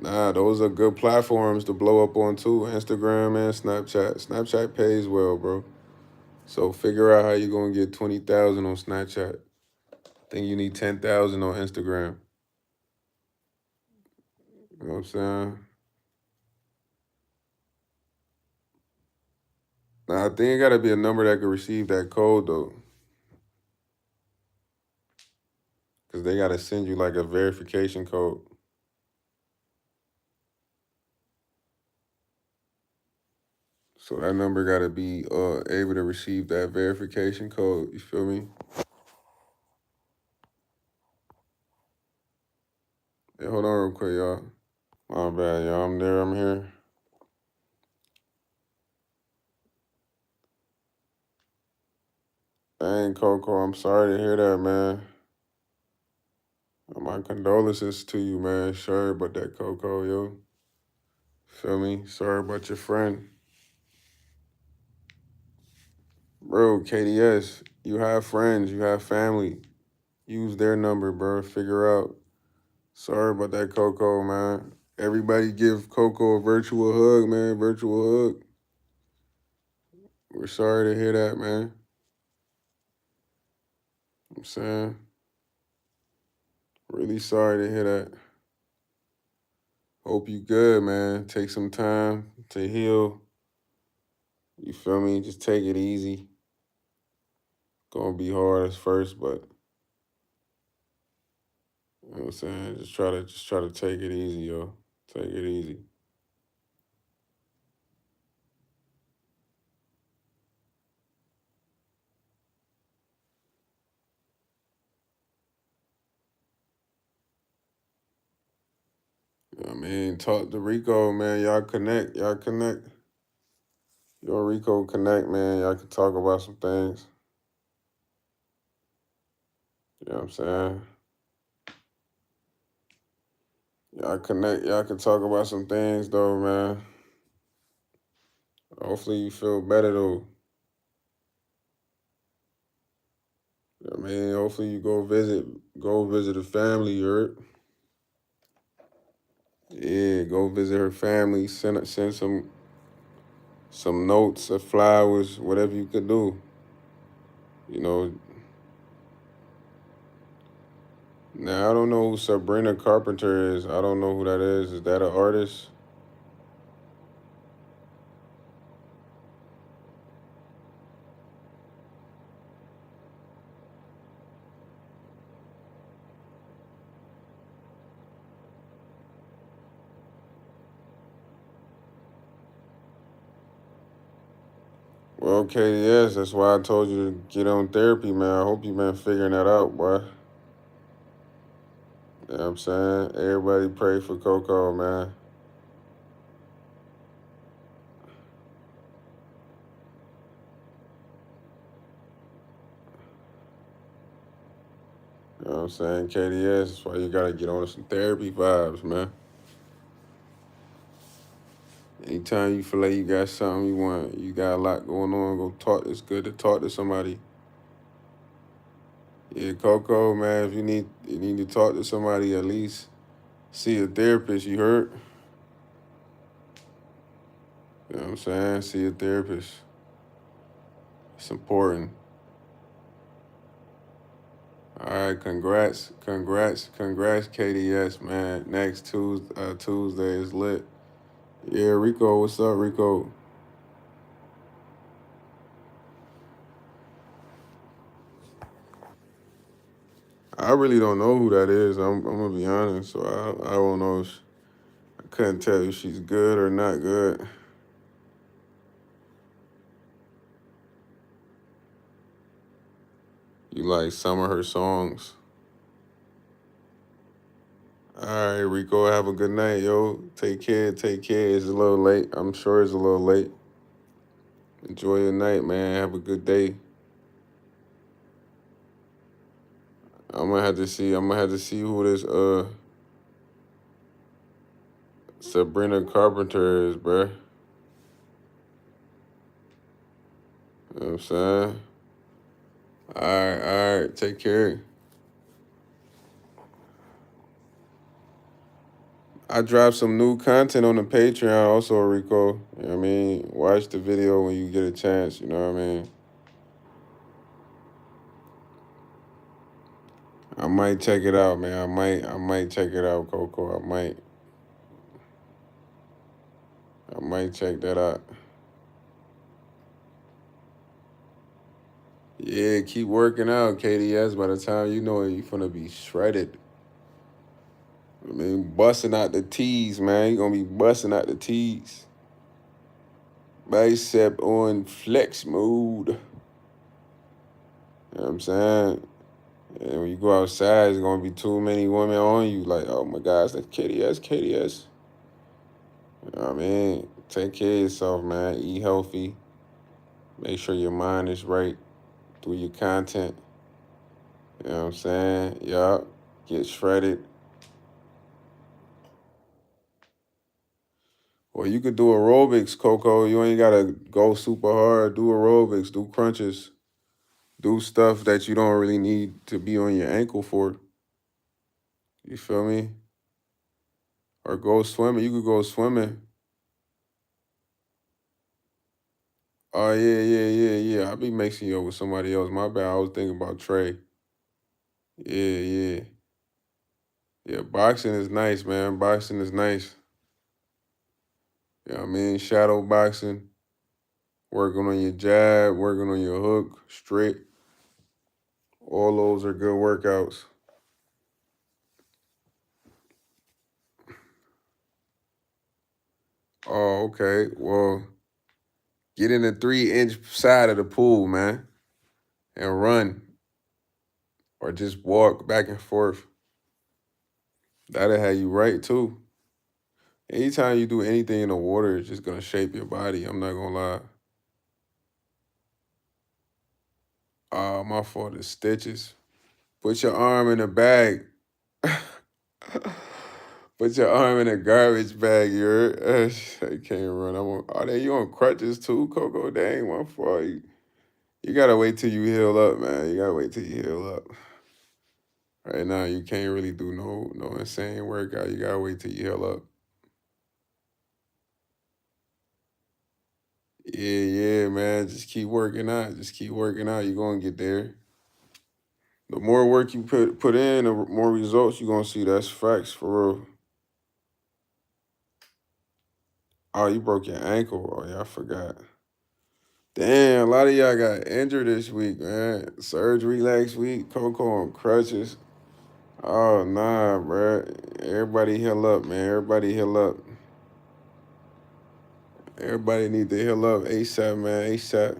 Nah, those are good platforms to blow up on too. Instagram and Snapchat. Snapchat pays well, bro. So figure out how you're gonna get 20,000 on Snapchat. I think you need 10,000 on Instagram. You know what I'm saying? Now I think it gotta be a number that can receive that code though. Cause they gotta send you like a verification code. So that number gotta be able to receive that verification code. You feel me? Hey, hold on real quick, y'all. My bad, y'all. I'm there, I'm here. Dang, Coco, I'm sorry to hear that, man. My condolences to you, man. Sorry about that, Coco, yo. Feel me? Sorry about your friend. Bro, KDS, you have friends, you have family. Use their number, bro. Figure out. Sorry about that, Coco, man. Everybody give Coco a virtual hug, man. Virtual hug. We're sorry to hear that, man. I'm saying. Really sorry to hear that. Hope you good, man. Take some time to heal. You feel me? Just take it easy. Gonna be hard at first, but you know what I'm saying? Just try to take it easy, yo. Take it easy. I mean, talk to Rico, man. Y'all connect. Y'all connect. Yo, Rico connect, man. Y'all can talk about some things. You know what I'm saying? Y'all connect. Y'all can talk about some things, though, man. Hopefully you feel better, though. You know what I mean, hopefully you go visit the family, you heard? Yeah, go visit her family. Send some notes or flowers, whatever you could do. You know, now I don't know who Sabrina Carpenter is. I don't know who that is. Is that an artist? Well, okay, yes, that's why I told you to get on therapy, man. I hope you been figuring that out, boy. You know what I'm saying? Everybody pray for Coco, man. You know what I'm saying? KDS, that's why you gotta get on some therapy vibes, man. Anytime you feel like you got something you got a lot going on, go talk. It's good to talk to somebody. Yeah, Coco, man, if you need to talk to somebody, at least see a therapist, you heard? You know what I'm saying? See a therapist. It's important. All right, congrats, KDS, man. Next Tuesday is lit. Yeah, Rico, what's up, Rico? I really don't know who that is. I'm gonna be honest. So I don't know. I couldn't tell if she's good or not good. You like some of her songs. All right, Rico, have a good night, yo. Take care, take care. It's a little late. I'm sure it's a little late. Enjoy your night, man. Have a good day. I'm gonna have to see who this Sabrina Carpenter is, bruh. You know what I'm saying? All right. Take care. I dropped some new content on the Patreon also, Rico. You know what I mean? Watch the video when you get a chance, you know what I mean? I might check it out, man. I might check it out, Coco. I might check that out. Yeah, keep working out, KDS. By the time you know it, you finna be shredded. I mean, busting out the T's, man. You gonna be busting out the T's. Bicep on flex mode. You know what I'm saying? And when you go outside, there's gonna be too many women on you. Like, oh my gosh, that's KDS, KDS. You know what I mean? Take care of yourself, man. Eat healthy. Make sure your mind is right through your content. You know what I'm saying? Yup. Get shredded. Or you could do aerobics, Coco. You ain't gotta go super hard. Do aerobics, do crunches, do stuff that you don't really need to be on your ankle for. You feel me? Or go swimming. You could go swimming. Oh yeah. I be mixing you up with somebody else. My bad. I was thinking about Trey. Yeah. Yeah, boxing is nice, man. Boxing is nice. You know what I mean? Shadow boxing, working on your jab, working on your hook, straight. All those are good workouts. Oh, okay. Well, get in the 3-inch side of the pool, man, and run or just walk back and forth. That'll have you right too. Anytime you do anything in the water, it's just gonna shape your body. I'm not gonna lie. My fault is stitches. Put your arm in a bag. Put your arm in a garbage bag, you're I can't run. You on crutches too, Coco? Dang, my fault. You gotta wait till you heal up, man. You gotta wait till you heal up. Right now, you can't really do no insane workout. You gotta wait till you heal up. Yeah, man. Just keep working out. Just keep working out. You're gonna get there. The more work you put in, the more results you're gonna see. That's facts for real. Oh, you broke your ankle. Oh yeah, I forgot. Damn, a lot of y'all got injured this week, man. Surgery last week. Coco on crutches. Oh nah, bruh. Everybody heal up, man. Everybody heal up. Everybody need to heal up ASAP, man. ASAP.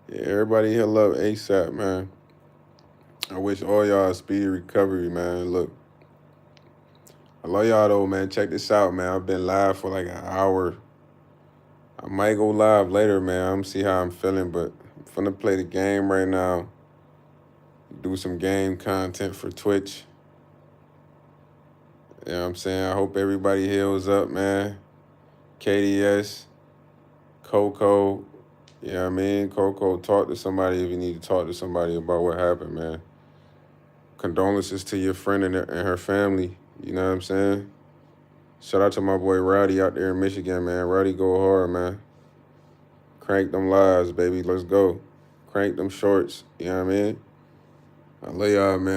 Yeah, everybody heal up ASAP, man. I wish all y'all a speedy recovery, man. Look, I love y'all though, man. Check this out, man. I've been live for like an hour. I might go live later, man. I'm see how I'm feeling, but I'm finna play the game right now. Do some game content for Twitch. You know what I'm saying? I hope everybody heals up, man. KDS, Coco, you know what I mean? Coco, talk to somebody if you need to talk to somebody about what happened, man. Condolences to your friend and her family, you know what I'm saying? Shout out to my boy Rowdy out there in Michigan, man. Rowdy go hard, man. Crank them lives, baby. Let's go. Crank them shorts, you know what I mean? I love y'all, man.